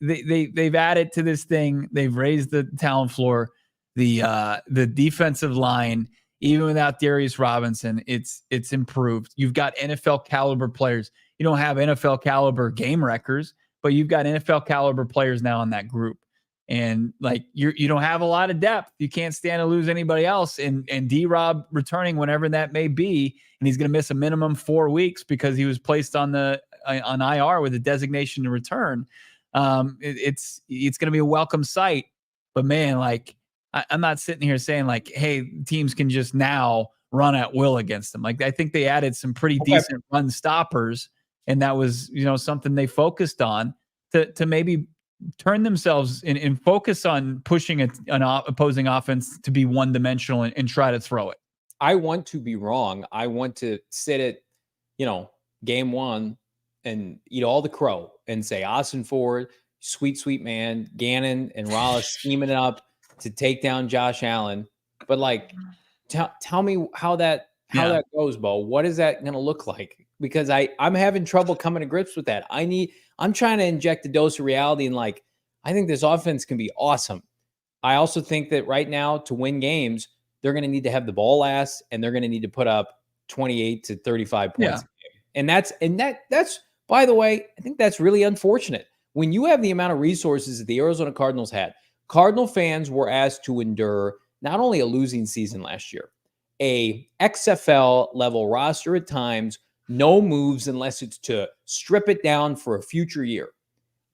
they've added to this thing. They've raised the talent floor. The defensive line, even without Darius Robinson, it's improved. You've got NFL caliber players. You don't have NFL caliber game wreckers, but you've got NFL caliber players now in that group. And like you don't have a lot of depth. You can't stand to lose anybody else. And D-Rob returning whenever that may be, and he's going to miss a minimum 4 weeks because he was placed on IR with a designation to return. It's going to be a welcome sight. But man, like I'm not sitting here saying like, hey, teams can just now run at will against them. Like I think they added some pretty decent run stoppers, and that was something they focused on to maybe turn themselves and focus on pushing an opposing offense to be one-dimensional and try to throw it. I want to be wrong. I want to sit at, game 1 and eat all the crow and say Ossenfort, sweet man, Gannon and Rallis scheming it up to take down Josh Allen. But like, tell me how that goes, Bo. What is that going to look like? Because I'm having trouble coming to grips with that. I'm trying to inject a dose of reality, and like, I think this offense can be awesome. I also think that right now to win games, they're going to need to have the ball last, and they're going to need to put up 28 to 35 points. And that's by the way, I think that's really unfortunate. When you have the amount of resources that the Arizona Cardinals had, Cardinal fans were asked to endure not only a losing season last year, a XFL level roster at times, no moves unless it's to strip it down for a future year.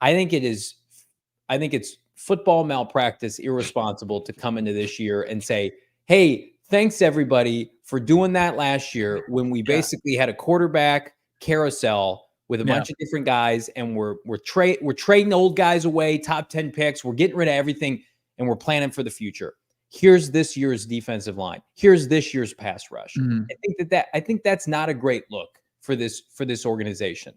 I think it's football malpractice, irresponsible to come into this year and say, hey, thanks everybody for doing that last year when we basically had a quarterback carousel with a bunch of different guys, and we're trading old guys away, top 10 picks. We're getting rid of everything, and we're planning for the future. Here's this year's defensive line. Here's this year's pass rush. I think that's not a great look for this organization.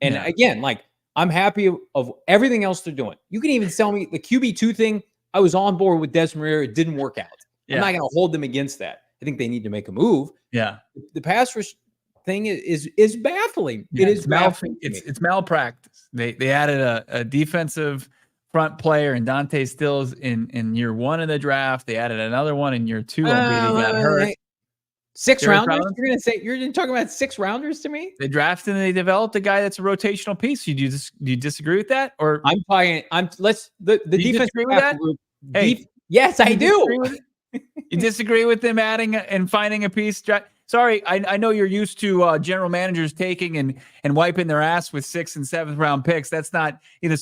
And again, like, I'm happy of everything else they're doing. You can even sell me the QB2 thing. I was on board with Desmond Ridder. It didn't work out. I'm not going to hold them against that. I think they need to make a move. Yeah. The pass rush thing is baffling. Yeah, it is baffling. It's malpractice. They added a defensive front player in Dante Stills in year 1 of the draft. They added another one in year 2. Albeit he got hurt. 6 rounders? You're talking about 6 rounders to me? They drafted and they developed a guy that's a rotational piece. Do you disagree with that? Or I'm buying. The defense group. Hey, yes, I do. You disagree with them adding and finding a piece? Sorry, I know you're used to general managers taking and wiping their ass with 6th and 7th round picks. That's not.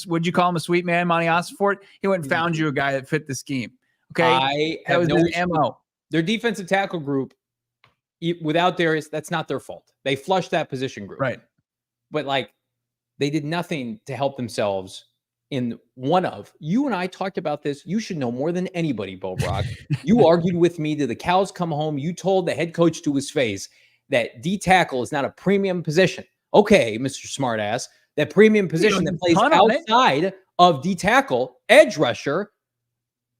Would you call him a sweet man, Monti Ossenfort? He went and found you a guy that fit the scheme. Okay, that was his MO. Their defensive tackle group, without Darius, that's not their fault. They flushed that position group, right? But like, they did nothing to help themselves. In one of you and I talked about this. You should know more than anybody, Bo Brock. You argued with me till the cows come home. You told the head coach to his face that D tackle is not a premium position. Okay, Mr. Smartass, that premium position that plays outside of D tackle, edge rusher,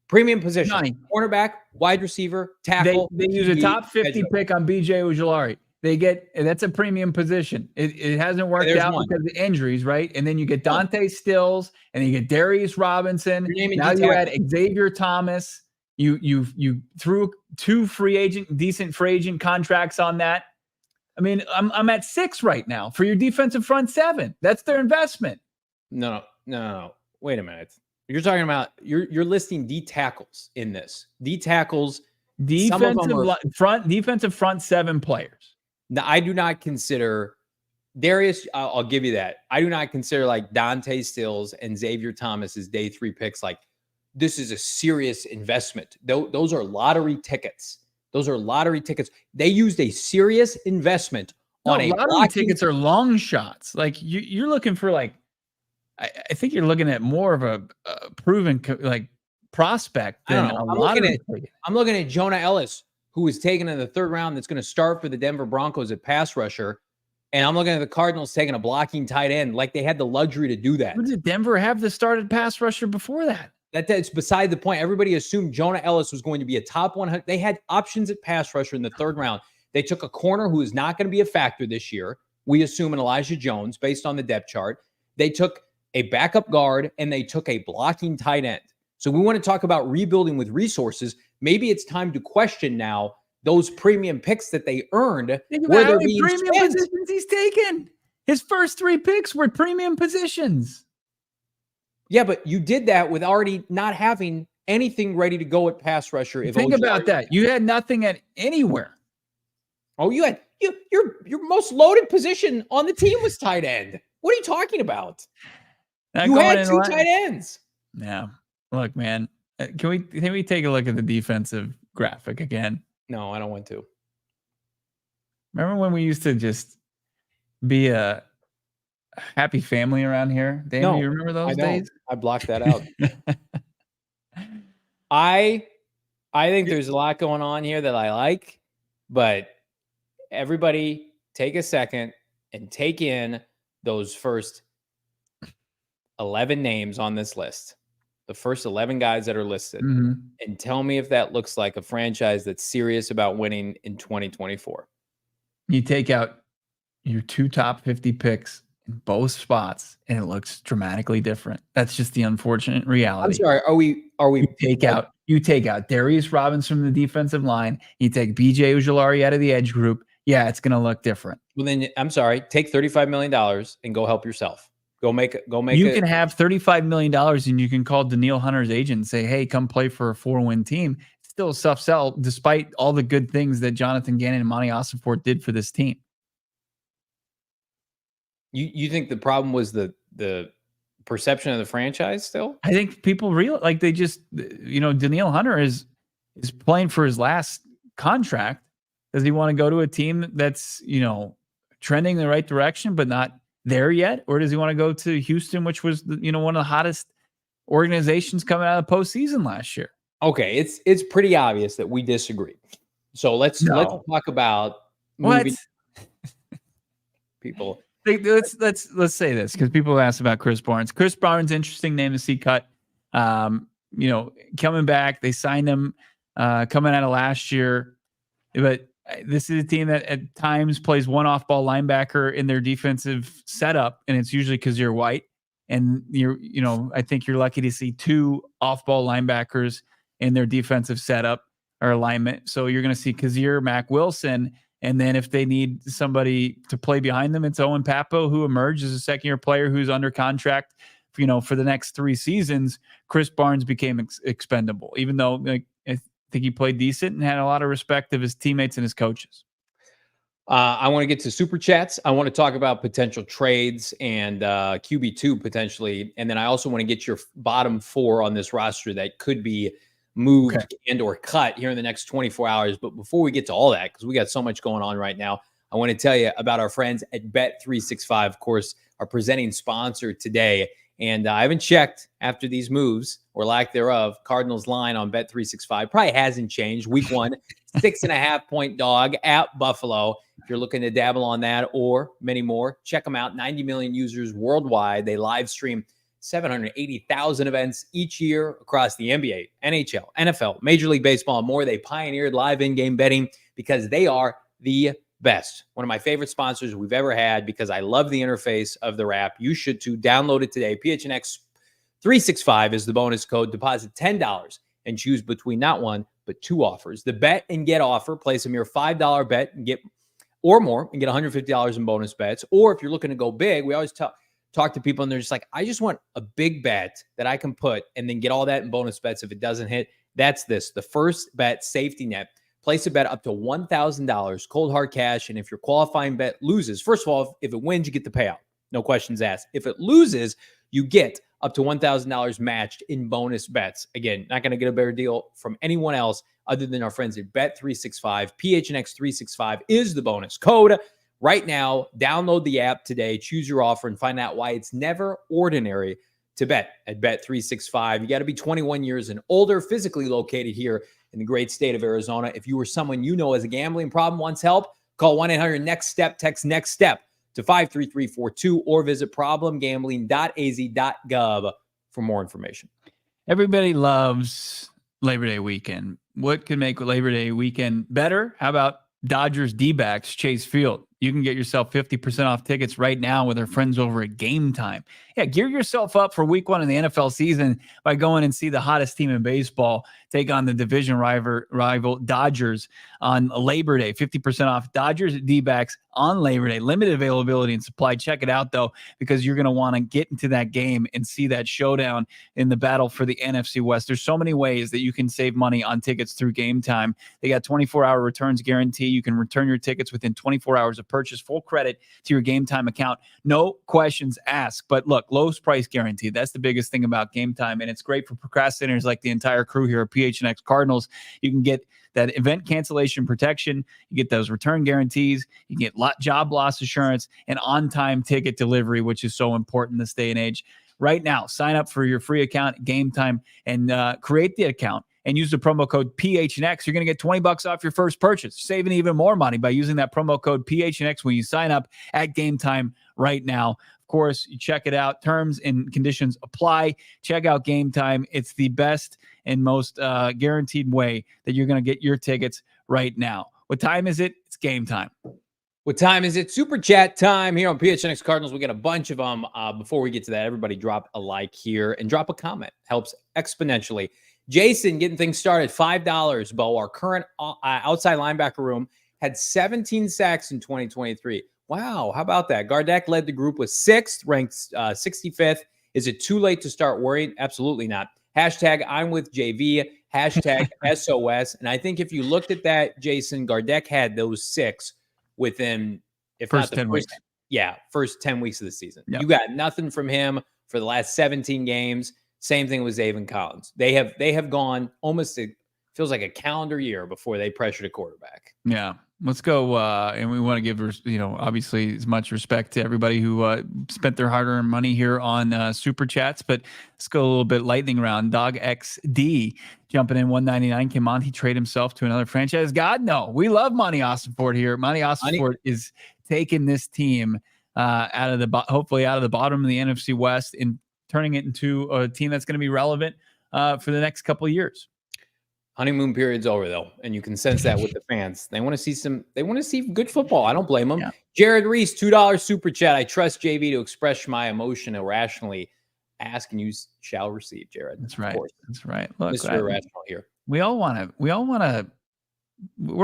premium position, cornerback, wide receiver, tackle. They use a top 50 pick on BJ Ojulari. That's a premium position. It hasn't worked out because of injuries, right? And then you get Dante Stills, and then you get Darius Robinson. Now you add Xavier Thomas. You threw 2 decent free agent contracts on that. I mean, I'm at 6 right now for your defensive front 7. That's their investment. No. Wait a minute. You're talking about you're listing D tackles in this. D tackles, defensive front 7 players. Now, I do not consider Darius. I'll give you that. I do not consider like Dante Stills and Xavier Thomas as day 3 picks. Like, this is a serious investment. Those are lottery tickets. They used a serious investment on a lottery tickets are long shots. Like you're looking for like, I think you're looking at more of a proven prospect than a lottery ticket. I'm looking at Jonah Ellis, who was taken in the 3rd round, that's going to start for the Denver Broncos at pass rusher. And I'm looking at the Cardinals taking a blocking tight end, like they had the luxury to do that. Did Denver have the started pass rusher before that? That's beside the point. Everybody assumed Jonah Ellis was going to be a top 100. They had options at pass rusher in the 3rd round. They took a corner who is not going to be a factor this year. We assume an Elijah Jones based on the depth chart. They took a backup guard, and they took a blocking tight end. So we want to talk about rebuilding with resources. Maybe it's time to question now those premium picks that they earned. Where they're being premium spent. Positions he's taken. His first 3 picks were premium positions. Yeah, but you did that with already not having anything ready to go at pass rusher. Think about that. You had nothing at anywhere. Oh, you had your most loaded position on the team was tight end. What are you talking about? You had 2 tight ends. Yeah. Look, man. Can we take a look at the defensive graphic again? No, I don't want to. Remember when we used to just be a happy family around here? Damon, no, you remember those days? I blocked that out. I think there's a lot going on here that I like, but everybody take a second and take in those first 11 names on this list. The first 11 guys that are listed, and tell me if that looks like a franchise that's serious about winning in 2024. You take out your 2 top 50 picks in both spots, and it looks dramatically different. That's just the unfortunate reality. I'm sorry. Are we? You take out Darius Robinson from the defensive line. You take BJ Ojulari out of the edge group. Yeah, it's going to look different. Well, then I'm sorry. Take $35 million and go help yourself. Go make. You can have $35 million, and you can call Daniil Hunter's agent and say, "Hey, come play for a 4-win team." still a tough sell despite all the good things that Jonathan Gannon and Monti Ossenfort did for this team. You think the problem was the perception of the franchise still? I think people they just, Danielle Hunter is playing for his last contract. Does he want to go to a team that's, trending in the right direction, but not there yet? Or does he want to go to Houston, which was, one of the hottest organizations coming out of the postseason last year? Okay. It's pretty obvious that we disagree. So let's talk about moving people. Let's say this, because people ask about Chris Barnes. Chris Barnes, interesting name to see cut. Coming back, they signed him coming out of last year, but this is a team that at times plays one off-ball linebacker in their defensive setup, and it's usually because you're white, and I think you're lucky to see two off-ball linebackers in their defensive setup or alignment. So you're going to see Kazir, Mac Wilson. And then if they need somebody to play behind them, it's Owen Papo, who emerged as a second-year player who's under contract, for the next 3 seasons. Chris Barnes became expendable, even though I think he played decent and had a lot of respect of his teammates and his coaches. I want to get to super chats. I want to talk about potential trades and QB2 potentially. And then I also want to get your bottom 4 on this roster that could be moved and or cut here in the next 24 hours. But before we get to all that, because we got so much going on right now, I want to tell you about our friends at Bet365, of course, our presenting sponsor today. And I haven't checked after these moves or lack thereof. Cardinals line on Bet365 probably hasn't changed. Week 1, 6.5-point dog at Buffalo. If you're looking to dabble on that or many more, check them out. 90 million users worldwide. They live stream 780,000 events each year across the NBA, NHL, NFL, Major League Baseball, and more. They pioneered live in-game betting because they are the best. One of my favorite sponsors we've ever had because I love the interface of their app. You should too. Download it today. PHNX 365 is the bonus code. Deposit $10 and choose between not one, but 2 offers. The bet and get offer. Place a mere $5 bet and get or more and get $150 in bonus bets. Or if you're looking to go big, we always talk to people and they're just like, I just want a big bet that I can put and then get all that in bonus bets if it doesn't hit. That's this, the first bet safety net. Place a bet up to $1,000, cold hard cash. And if your qualifying bet loses, first of all, if it wins, you get the payout. No questions asked. If it loses, you get up to $1,000 matched in bonus bets. Again, not going to get a better deal from anyone else other than our friends at Bet365. PHNX 365 is the bonus code. Right now, download the app today, choose your offer, and find out why it's never ordinary to bet at Bet365. You got to be 21 years and older, physically located here in the great state of Arizona. If you or someone you know has a gambling problem, wants help, call 1-800-NEXT-STEP, text NEXT STEP to 53342 or visit problemgambling.az.gov for more information. Everybody loves Labor Day weekend. What can make Labor Day weekend better? How about Dodgers D-backs Chase Field? You can get yourself 50% off tickets right now with our friends over at Game Time. Yeah, gear yourself up for week 1 in the NFL season by going and see the hottest team in baseball take on the division rival Dodgers on Labor Day. 50% off Dodgers D-backs on Labor Day. Limited availability and supply. Check it out, though, because you're going to want to get into that game and see that showdown in the battle for the NFC West. There's so many ways that you can save money on tickets through Game Time. They got 24-hour returns guarantee. You can return your tickets within 24 hours of purchase. Full credit to your Game Time account. No questions asked. But look, lowest price guarantee. That's the biggest thing about Game Time. And it's great for procrastinators like the entire crew here at PHNX Cardinals. You can get that event cancellation protection. You get those return guarantees. You get job loss assurance and on-time ticket delivery, which is so important in this day and age. Right now, sign up for your free account at Game Time and create the account and use the promo code PHNX. You're going to get $20 off your first purchase, saving even more money by using that promo code PHNX when you sign up at Game Time right now. Of course, you check it out. Terms and conditions apply. Check out Game Time. It's the best and most guaranteed way that you're going to get your tickets right now. What time is it? It's game time. What time is it? Super chat time here on PHNX Cardinals. We got a bunch of them. Before we get to that, everybody drop a like here and drop a comment. Helps exponentially. Jason getting things started. $5, Bo. Our current outside linebacker room had 17 sacks in 2023. Wow, how about that? Gardeck led the group with 6th, ranked 65th. Is it too late to start worrying? Absolutely not. Hashtag I'm with JV. hashtag SOS. And I think if you looked at that, Jason, Gardeck had those 6 within, if First not the 10 weeks. first 10 weeks of the season. Yep. You got nothing from him for the last 17 games. Same thing with Zaven Collins. They have gone almost, it feels like a calendar year before they pressured a quarterback. Yeah. Let's go. And we want to give, obviously as much respect to everybody who spent their hard-earned money here on Super Chats, but let's go a little bit lightning round. Dawg XD jumping in 199. Can Monty trade himself to another franchise? God, no. We love Monti Ossenfort here. Monti Ossenfort is taking this team hopefully out of the bottom of the NFC West and turning it into a team that's going to be relevant for the next couple of years. Honeymoon period's over though, and you can sense that with the fans. They want to see good football. I don't blame them. Yeah. Jared Reese, $2 super chat. I trust JV to express my emotion irrationally. Ask and you shall receive, Jared. That's right. That's right. Look, Mr. Irrational here. We're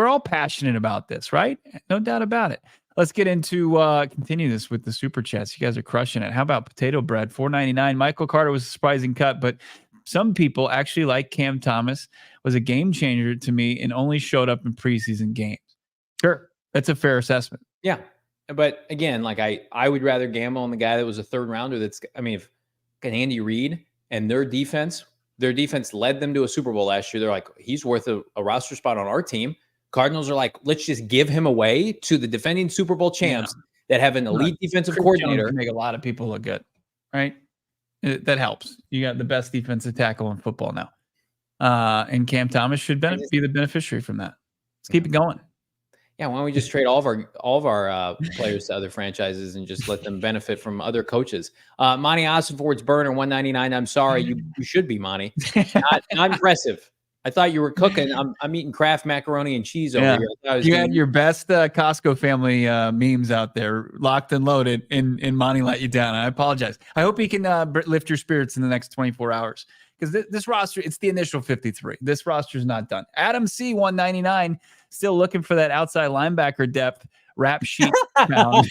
all passionate about this, right? No doubt about it. Let's get into continue this with the super chats. You guys are crushing it. How about potato bread? $4.99. Michael Carter was a surprising cut, but some people actually like Cam Thomas, was a game changer to me and only showed up in preseason games. Sure. That's a fair assessment. Yeah. But again, like I would rather gamble on the guy that was a 3rd rounder. If Andy Reid and their defense led them to a Super Bowl last year. They're like, he's worth a roster spot on our team. Cardinals are like, let's just give him away to the defending Super Bowl champs that have an elite defensive coordinator. Can make a lot of people look good, right? That helps. You got the best defensive tackle in football now. And Cam Thomas should be the beneficiary from that. Let's keep it going. Yeah, why don't we just trade all of our players to other franchises and just let them benefit from other coaches? Monti Ossenfort's burner $199. I'm sorry, you should be Monty. Not impressive. I thought you were cooking. I'm eating Kraft macaroni and cheese over here. You had your best Costco family memes out there, locked and loaded, and Monty let you down. I apologize. I hope he can lift your spirits in the next 24 hours. Because this roster, it's the initial 53. This roster is not done. Adam C, 199, still looking for that outside linebacker depth rap sheet found.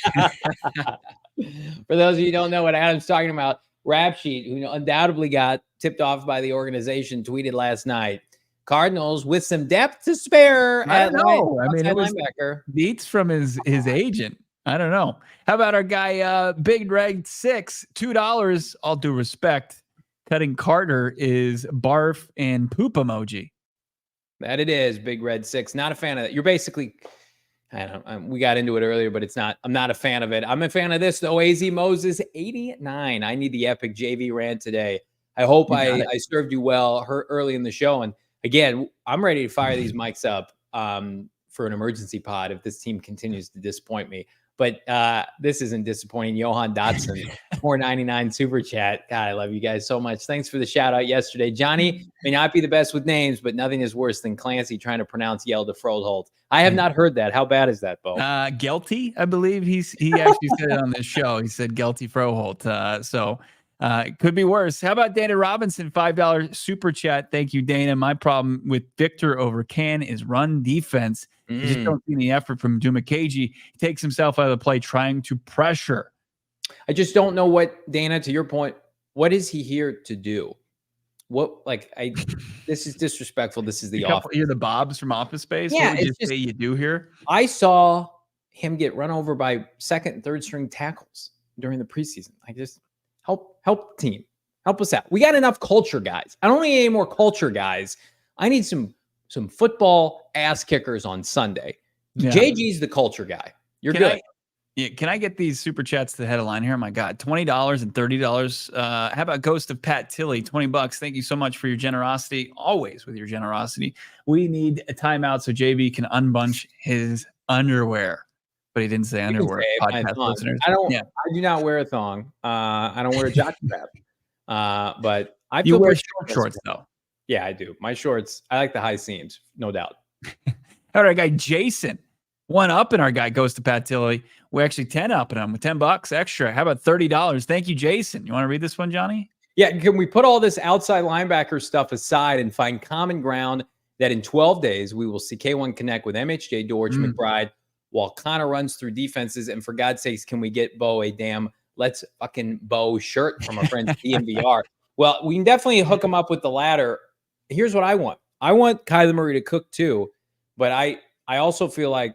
For those of you who don't know what Adam's talking about, rap sheet, who undoubtedly got tipped off by the organization, tweeted last night, Cardinals with some depth to spare. I don't know. It was linebacker. Beats from his agent. I don't know. How about our guy, Big Red 6, $2, all due respect. Cutting Carter is barf and poop emoji. That it is, Big Red 6. Not a fan of that. You're basically, we got into it earlier, but I'm not a fan of it. I'm a fan of this, though. AZ Moses, 89. I need the epic JV rant today. I hope I served you well early in the show. And again, I'm ready to fire these mics up for an emergency pod if this team continues to disappoint me. But this isn't disappointing. Johan Dotson, $4.99 super chat. God, I love you guys so much. Thanks for the shout out yesterday. Johnny may not be the best with names, but nothing is worse than Clancy trying to pronounce Yelda Froholt. I have not heard that. How bad is that, Bo? Gelty, I believe he actually said it on this show. He said Gelty Froholt. So it could be worse. How about Dana Robinson, $5 super chat? Thank you, Dana. My problem with Victor over Can is run defense. You just don't see any effort from Dumakaji. He takes himself out of the play trying to pressure. I just don't know what, Dana, to your point, what is he here to do? This is disrespectful. This is the office. You're the Bobs from Office Space. Yeah, what would you say you do here? I saw him get run over by 2nd and 3rd string tackles during the preseason. I just help the team. Help us out. We got enough culture guys. I don't need any more culture guys. I need some football ass kickers on Sunday. Yeah. JG's the culture guy. You're good. Can I get these super chats to the head of line here? Oh my God, $20 and $30. How about Ghost of Pat Tilley, $20? Thank you so much for your generosity. Always with your generosity. We need a timeout so JV can unbunch his underwear. But he didn't say underwear. Podcast listeners. I do not wear a thong. I don't wear a jockey strap. But I feel wear shorts though. Yeah, I do. My shorts, I like the high seams, no doubt. All right, guy Jason, 1 up in our guy goes to Pat Tilley. We're actually 10 up in him with $10 extra. How about $30? Thank you, Jason. You want to read this one, Johnny? Yeah, can we put all this outside linebacker stuff aside and find common ground that in 12 days we will see K1 connect with MHJ, George, McBride, while Connor runs through defenses? And for God's sakes, can we get Bo a damn Let's Fucking Bo shirt from our friends DMVR? Well, we can definitely hook him up with the latter. Here's what I want. I want Kyler Murray to cook too, but I also feel like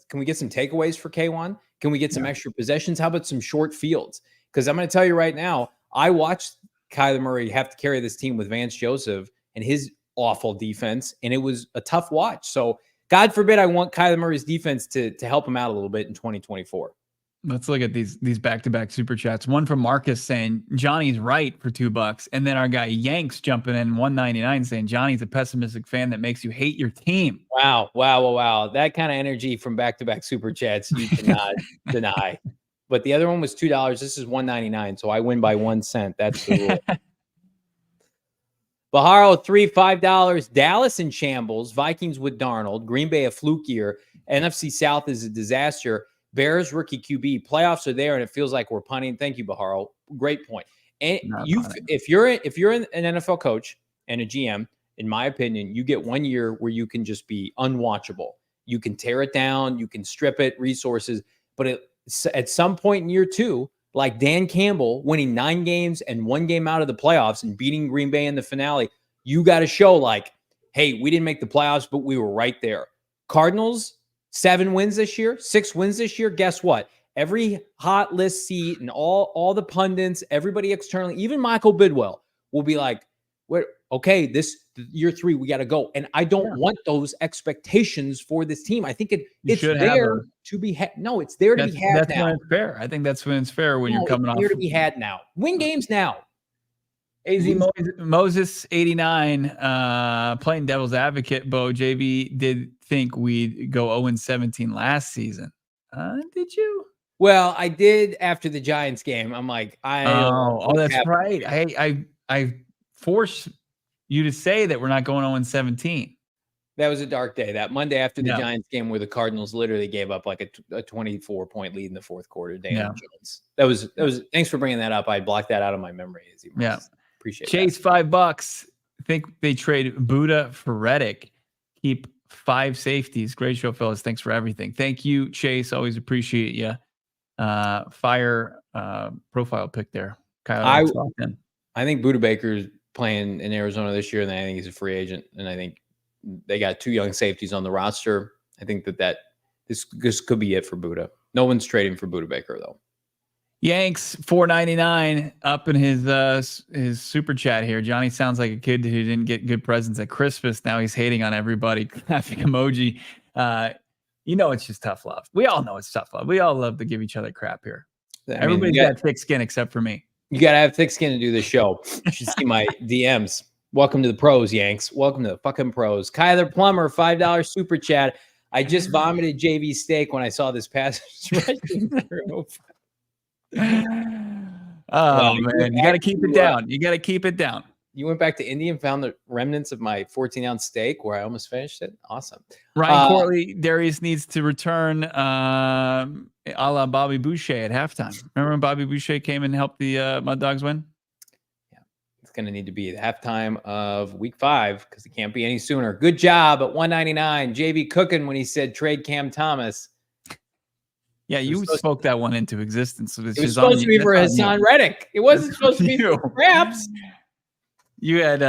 can we get some takeaways for K1? Can we get some extra possessions? How about some short fields? Because I'm going to tell you right now, I watched Kyler Murray have to carry this team with Vance Joseph and his awful defense, and it was a tough watch. So God forbid I want Kyler Murray's defense to help him out a little bit in 2024. Let's look at these back-to-back super chats. One from Marcus saying Johnny's right for $2, and then our guy Yanks jumping in 199 saying Johnny's a pessimistic fan that makes you hate your team. Wow! That kind of energy from back-to-back super chats you cannot deny. But the other one was $2. This is 199, so I win by 1 cent. That's the rule. Baharo, $5. Dallas in shambles. Vikings with Darnold. Green Bay a fluke year. NFC South is a disaster. Bears rookie QB. Playoffs are there, and it feels like we're punting. Thank you, Baharo. Great point. And if you're an NFL coach and a GM, in my opinion, you get 1 year where you can just be unwatchable. You can tear it down. You can strip it, resources. But at some point in year 2, like Dan Campbell winning 9 games and 1 game out of the playoffs and beating Green Bay in the finale, you got to show like, hey, we didn't make the playoffs, but we were right there. Cardinals, 7 wins this year, 6 wins this year. Guess what? Every hot list seat and all the pundits, everybody externally, even Michael Bidwell will be like, okay, this year 3, we got to go. And I don't want those expectations for this team. I think it's there to be no, it's there to be had that's now. When it's fair. I think that's when it's fair when you're coming off. It's there to be had now. Win games now. AZ Moses 89 playing devil's advocate. Bo JB did think we'd go 0-17 last season. Did you? Well, I did after the Giants game. I'm like, that's right. I forced you to say that we're not going 0-17. That was a dark day. That Monday after the Giants game where the Cardinals literally gave up like a 24-point lead in the fourth quarter. Damon Jones. That was. Thanks for bringing that up. I blocked that out of my memory. Appreciate Chase that. $5. I think they trade Buddha for Reddick. Keep 5 safeties. Great show, fellas. Thanks for everything. Thank you, Chase. Always appreciate you. Fire profile pick there. I think Buddha Baker's playing in Arizona this year, and I think he's a free agent. And I think they got 2 young safeties on the roster. I think that this could be it for Buddha. No one's trading for Buddha Baker though. Yanks $4.99 up in his super chat here. Johnny sounds like a kid who didn't get good presents at Christmas. Now he's hating on everybody. Laughing emoji. It's just tough love. We all know it's tough love. We all love to give each other crap here. Everybody's got thick skin except for me. You got to have thick skin to do this show. You should see my DMs. Welcome to the pros, Yanks. Welcome to the fucking pros. Kyler Plummer, $5 super chat. I just vomited JV steak when I saw this passage rushing through. Man, you got to keep it down. You got to keep it down. You went back to Indy and found the remnants of my 14-ounce steak where I almost finished it. Awesome. Ryan Corley, Darius needs to return a la Bobby Boucher at halftime. Remember when Bobby Boucher came and helped the Mud Dogs win? Yeah. It's going to need to be the halftime of week 5 because it can't be any sooner. Good job at 199. JV cooking when he said trade Cam Thomas. Yeah, you spoke that one into existence. It was supposed to be for Haason Reddick. It wasn't supposed to be for Raps. You had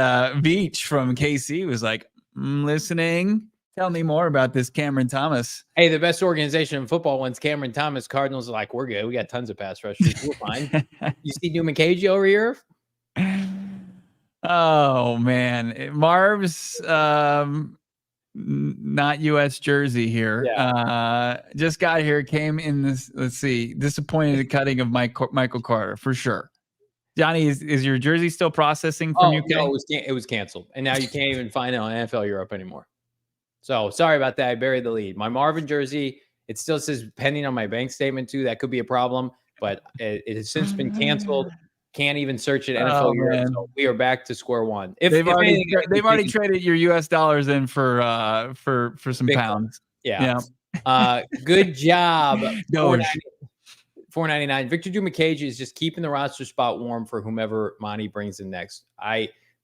Veach from KC was like, listening. Tell me more about this Cameron Thomas. Hey, the best organization in football wants Cameron Thomas. Cardinals are like, we're good. We got tons of pass rushers. We're fine. You see Newman Cage over here? Oh, man. Marv's not U.S. jersey here. Yeah. Just got here, came in this, let's see, disappointed cutting of Michael Carter, for sure. Johnny, is your jersey still processing from UK? No, it was canceled. And now you can't even find it on NFL Europe anymore. So sorry about that. I buried the lead. My Marvin jersey, it still says pending on my bank statement too. That could be a problem, but it has since been canceled. Can't even search it NFL Europe. So we are back to square one. They've already traded your US dollars in for some pounds. Yeah. Good job. $4.99. Victor Dumacage is just keeping the roster spot warm for whomever Monty brings in next.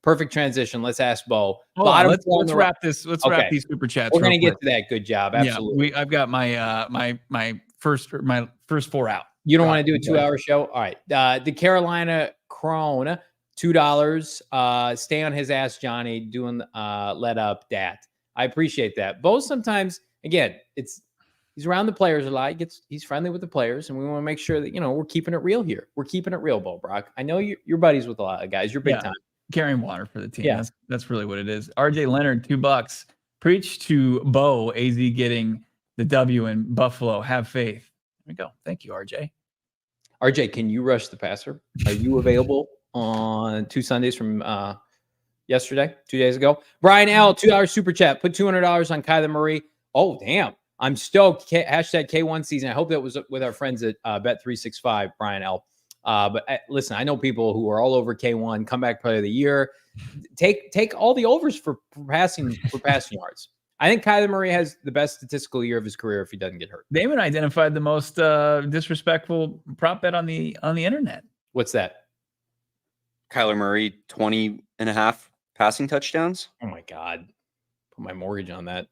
Perfect transition. Let's ask Bo. Let's wrap this. Let's wrap these super chats. We're going to get to that. Good job. Absolutely. Yeah, I've got my first 4 out. You don't want to do a 2-hour show? All right. The Carolina Crone, $2. Stay on his ass, Johnny, doing let up dat. I appreciate that. Bo sometimes, again, he's around the players a lot. He's friendly with the players, and we want to make sure that we're keeping it real here. We're keeping it real, Bo Brock. I know you're buddies with a lot of guys. You're big time. Carrying water for the team. Yeah. That's really what it is. RJ Leonard, $2. Preach to Bo, AZ getting the W in Buffalo. Have faith. There we go. Thank you, RJ. RJ, can you rush the passer? Are you available on 2 Sundays from yesterday, 2 days ago? Brian L, $2 super chat. Put $200 on Kyler Murray. Oh, damn. I'm stoked. Hashtag K1 season. I hope that was with our friends at Bet365, Brian L. But listen, I know people who are all over K1, comeback player of the year. Take all the overs for passing yards. I think Kyler Murray has the best statistical year of his career if he doesn't get hurt. Damon identified the most disrespectful prop bet on the internet. What's that? Kyler Murray, 20.5 passing touchdowns. Oh my God. Put my mortgage on that.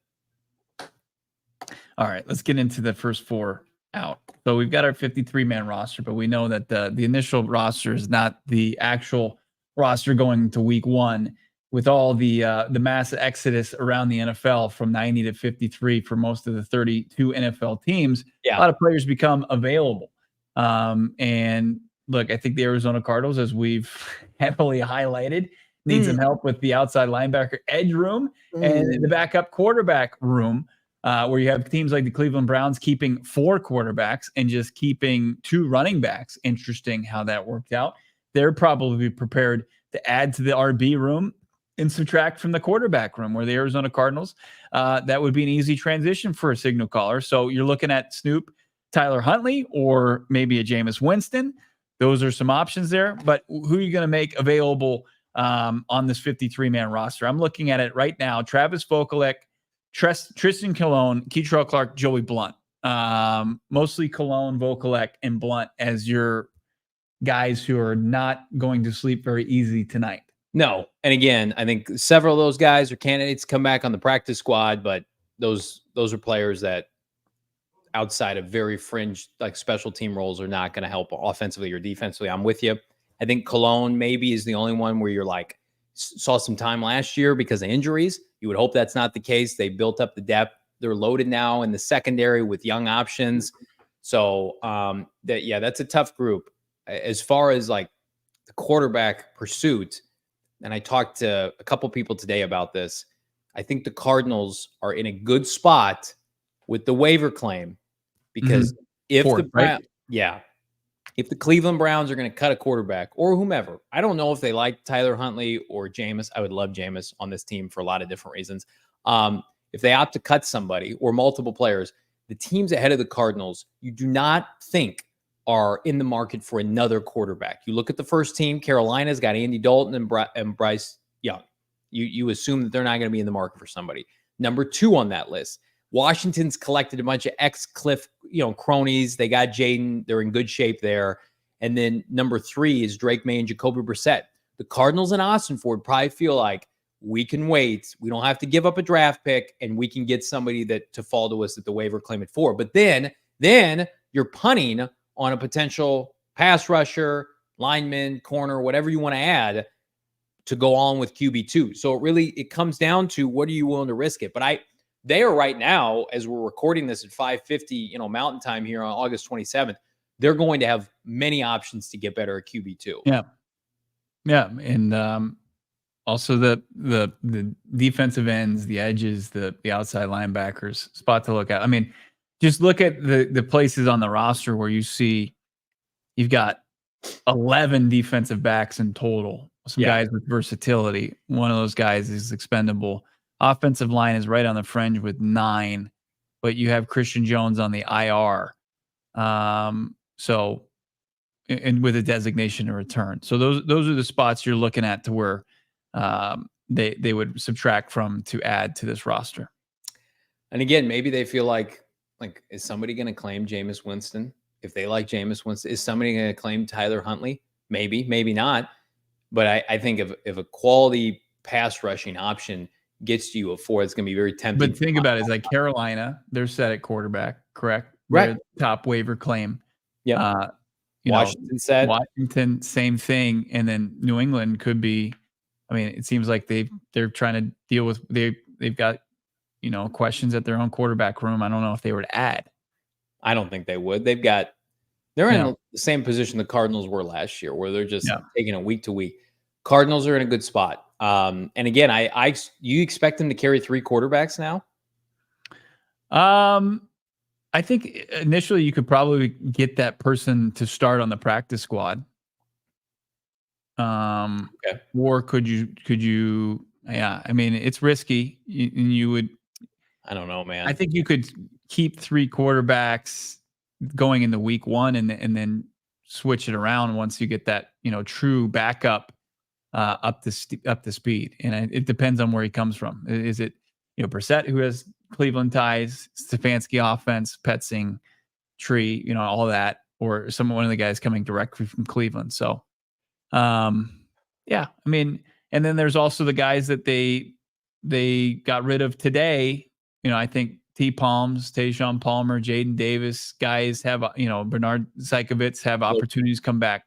All right, let's get into the first 4 out. So we've got our 53-man roster, but we know that the initial roster is not the actual roster going to week 1 with all the mass exodus around the NFL from 90 to 53 for most of the 32 NFL teams. Yeah. A lot of players become available. And look, I think the Arizona Cardinals, as we've heavily highlighted, need some help with the outside linebacker edge room and the backup quarterback room. Where you have teams like the Cleveland Browns keeping 4 quarterbacks and just keeping 2 running backs. Interesting how that worked out. They're probably prepared to add to the RB room and subtract from the quarterback room, where the Arizona Cardinals, that would be an easy transition for a signal caller. So you're looking at Snoop, Tyler Huntley, or maybe a Jameis Winston. Those are some options there. But who are you going to make available on this 53-man roster? I'm looking at it right now. Travis Vokolek, Tristan Colon, Keitrell Clark, Joey Blunt. Mostly Colon, Vokolek, and Blunt as your guys who are not going to sleep very easy tonight. No. And again, I think several of those guys are candidates to come back on the practice squad, but those are players that outside of very fringe, like special team roles, are not going to help offensively or defensively. I'm with you. I think Cologne maybe is the only one where you're like, saw some time last year because of injuries. You would hope that's not the case. They built up the depth. They're loaded now in the secondary with young options. So that's a tough group. As far as like the quarterback pursuit, and I talked to a couple people today about this, I think the Cardinals are in a good spot with the waiver claim because if the Cleveland Browns are going to cut a quarterback or whomever, I don't know if they like Tyler Huntley or Jameis. I would love Jameis on this team for a lot of different reasons. If they opt to cut somebody or multiple players, the teams ahead of the Cardinals, you do not think are in the market for another quarterback. You look at the first team, Carolina's got Andy Dalton and Bryce Young. You assume that they're not going to be in the market for somebody. Number 2 on that list, Washington's collected a bunch of ex-Cliff, cronies. They got Jaden. They're in good shape there. And then number 3 is Drake May and Jacoby Brissett. The Cardinals and Ossenfort probably feel like we can wait. We don't have to give up a draft pick, and we can get somebody to fall to us at the waiver claim at 4. But then you're punting on a potential pass rusher, lineman, corner, whatever you want to add to go on with QB2. So it comes down to what are you willing to risk it? But they are right now, as we're recording this at 5:50, Mountain Time here on August 27th, they're going to have many options to get better at QB2. Yeah. And also the defensive ends, the edges, the outside linebackers, spot to look at. I mean, just look at the places on the roster where you see you've got 11 defensive backs in total. Some guys with versatility. One of those guys is expendable. Offensive line is right on the fringe with 9, but you have Christian Jones on the IR. So, and with a designation to return. So those are the spots you're looking at to where they would subtract from to add to this roster. And again, maybe they feel like, is somebody going to claim Jameis Winston? If they like Jameis Winston, is somebody going to claim Tyler Huntley? Maybe, maybe not. But I think if a quality pass rushing option gets you a 4, it's going to be very tempting. But think about it. It's like Carolina, they're set at quarterback, correct? Right. They're top waiver claim. Yeah. Washington said. Washington, same thing. And then New England could be, I mean, it seems like they're trying to deal with, they've got, questions at their own quarterback room. I don't know if they were to add. I don't think they would. They're in the same position the Cardinals were last year, where they're just taking it week to week. Cardinals are in a good spot. And again, you expect them to carry 3 quarterbacks now? I think initially you could probably get that person to start on the practice squad. Okay. Or could you, I mean, it's risky. You would, I don't know, man. I think you could keep 3 quarterbacks going into week 1 and then switch it around once you get that, true backup up to speed. And it depends on where he comes from. Is it, Brissett, who has Cleveland ties, Stefanski offense, Petzing, Tree, all that, or one of the guys coming directly from Cleveland. So, I mean, and then there's also the guys that they got rid of today. I think T-Palms, Tayshaun Palmer, Jaden Davis, guys have, Bernard Saikovitz have opportunities to come back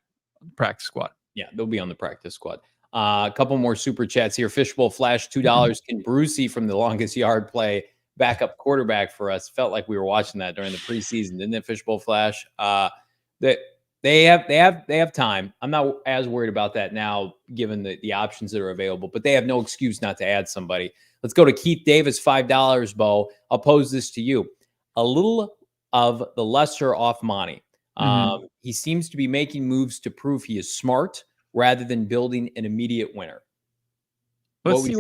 practice squad. Yeah, they'll be on the practice squad. A couple more super chats here. Fishbowl Flash, $2. Can Brucey from the longest yard play backup quarterback for us? Felt like we were watching that during the preseason, didn't it, Fishbowl Flash? They have time. I'm not as worried about that now, given the options that are available, but they have no excuse not to add somebody. Let's go to Keith Davis, $5, Bo. I'll pose this to you. A little of the luster off Monti. He seems to be making moves to prove he is smart rather than building an immediate winner. Let's see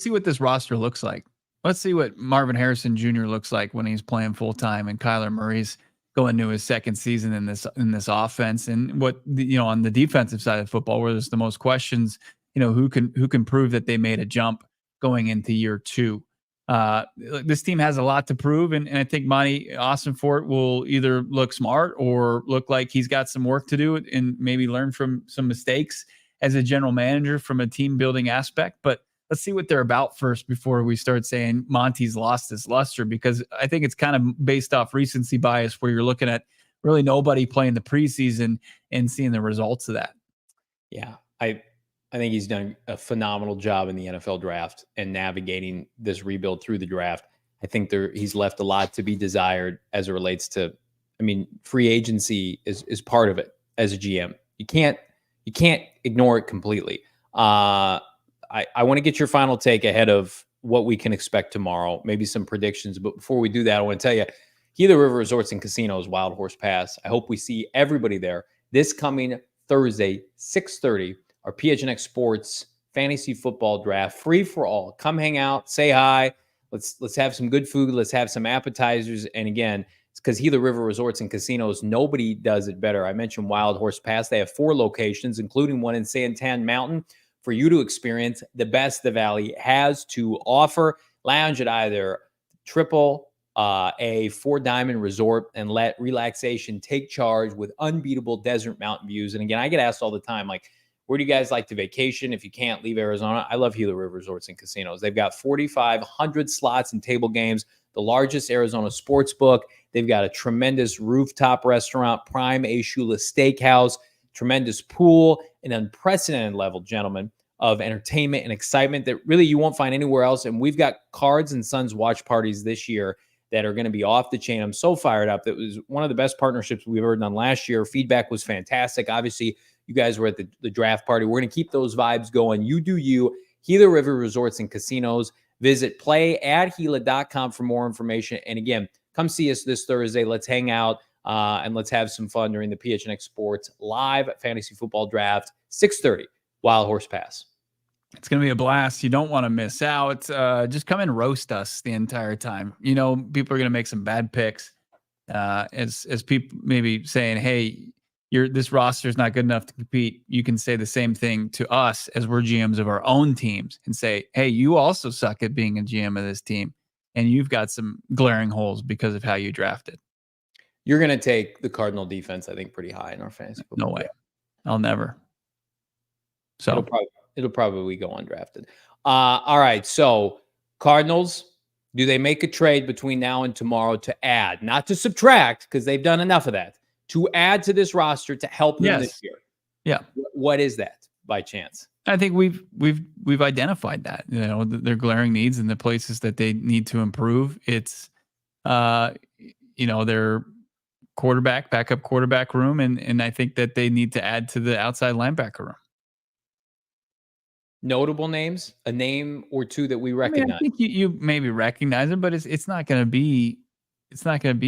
what this roster looks like. Let's see what Marvin Harrison Jr. looks like when he's playing full time and Kyler Murray's going to his second season in this offense, and what on the defensive side of football, where there's the most questions, who can prove that they made a jump going into year 2. This team has a lot to prove, and I think Monti Ossenfort will either look smart or look like he's got some work to do and maybe learn from some mistakes as a general manager from a team building aspect. But let's see what they're about first before we start saying Monty's lost his luster, because I think it's kind of based off recency bias, where you're looking at really nobody playing the preseason and seeing the results of that. Yeah, I think he's done a phenomenal job in the NFL draft and navigating this rebuild through the draft. I think he's left a lot to be desired as it relates to, free agency is part of it as a GM. You can't ignore it completely. I want to get your final take ahead of what we can expect tomorrow, maybe some predictions. But before we do that, I want to tell you, Gila River Resorts and Casinos, Wild Horse Pass. I hope we see everybody there this coming Thursday, 6:30. Our PHNX Sports Fantasy Football Draft, free for all. Come hang out, say hi. Let's have some good food. Let's have some appetizers. And again, it's because Gila River Resorts and Casinos, nobody does it better. I mentioned Wild Horse Pass. They have 4 locations, including one in Santan Mountain, for you to experience the best the Valley has to offer. Lounge at either Triple A 4-diamond resort and let relaxation take charge with unbeatable desert mountain views. And again, I get asked all the time, like, where do you guys like to vacation if you can't leave Arizona? I love Gila River Resorts and Casinos. They've got 4,500 slots and table games, the largest Arizona sports book. They've got a tremendous rooftop restaurant, prime A. Shula Steakhouse, tremendous pool, an unprecedented level, gentlemen, of entertainment and excitement that really you won't find anywhere else. And we've got Cards and Sons watch parties this year that are going to be off the chain. I'm so fired up. That was one of the best partnerships we've ever done last year. Feedback was fantastic. Obviously, you guys were at the draft party. We're going to keep those vibes going. You do you. Gila River Resorts and Casinos. Visit playatgila.com for more information. And again, come see us this Thursday. Let's hang out and let's have some fun during the PHNX Sports Live Fantasy Football Draft, 6:30, Wild Horse Pass. It's going to be a blast. You don't want to miss out. Just come and roast us the entire time. People are going to make some bad picks as people maybe saying, hey, this roster is not good enough to compete. You can say the same thing to us as we're GMs of our own teams and say, hey, you also suck at being a GM of this team, and you've got some glaring holes because of how you drafted. You're going to take the Cardinal defense, I think, pretty high in our fantasy football. No way. I'll never. So it'll probably go undrafted. All right. So Cardinals, do they make a trade between now and tomorrow to add, not to subtract, because they've done enough of that, to add to this roster to help them this Yes. year. Yeah. What is that by chance? I think we've identified that, their glaring needs and the places that they need to improve. It's, their backup quarterback room. And I think that they need to add to the outside linebacker room. Notable names, a name or two that we recognize. I think you maybe recognize them, but it's not going to be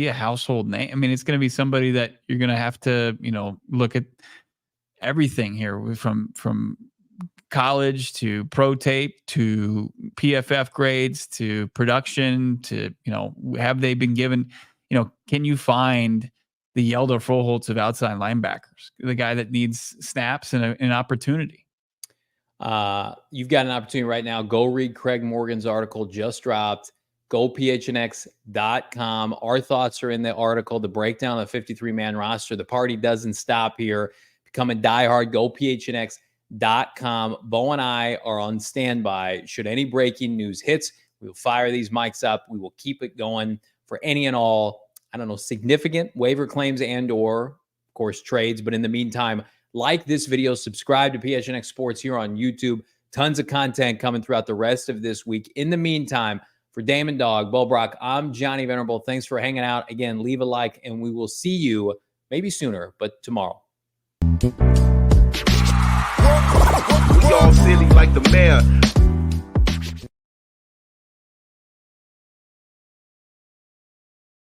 a household name. I mean, it's going to be somebody that you're going to have to, look at everything here from college to pro tape to PFF grades to production to, have they been given, can you find the Yelder Froholtz of outside linebackers, the guy that needs snaps and an opportunity? You've got an opportunity right now. Go read Craig Morgan's article, just dropped. Go PHNX.com. Our thoughts are in the article, the breakdown of the 53-man roster. The party doesn't stop here. Become a diehard. Go PHNX.com. Bo and I are on standby. Should any breaking news hits, we will fire these mics up. We will keep it going for any and all, significant waiver claims and or, of course, trades. But in the meantime, like this video, subscribe to PHNX Sports here on YouTube. Tons of content coming throughout the rest of this week. In the meantime, for Damon, Dawg, Bo, Brack, I'm Johnny Venerable. Thanks for hanging out. Again, leave a like, and we will see you maybe sooner, but tomorrow. We all silly like the mayor.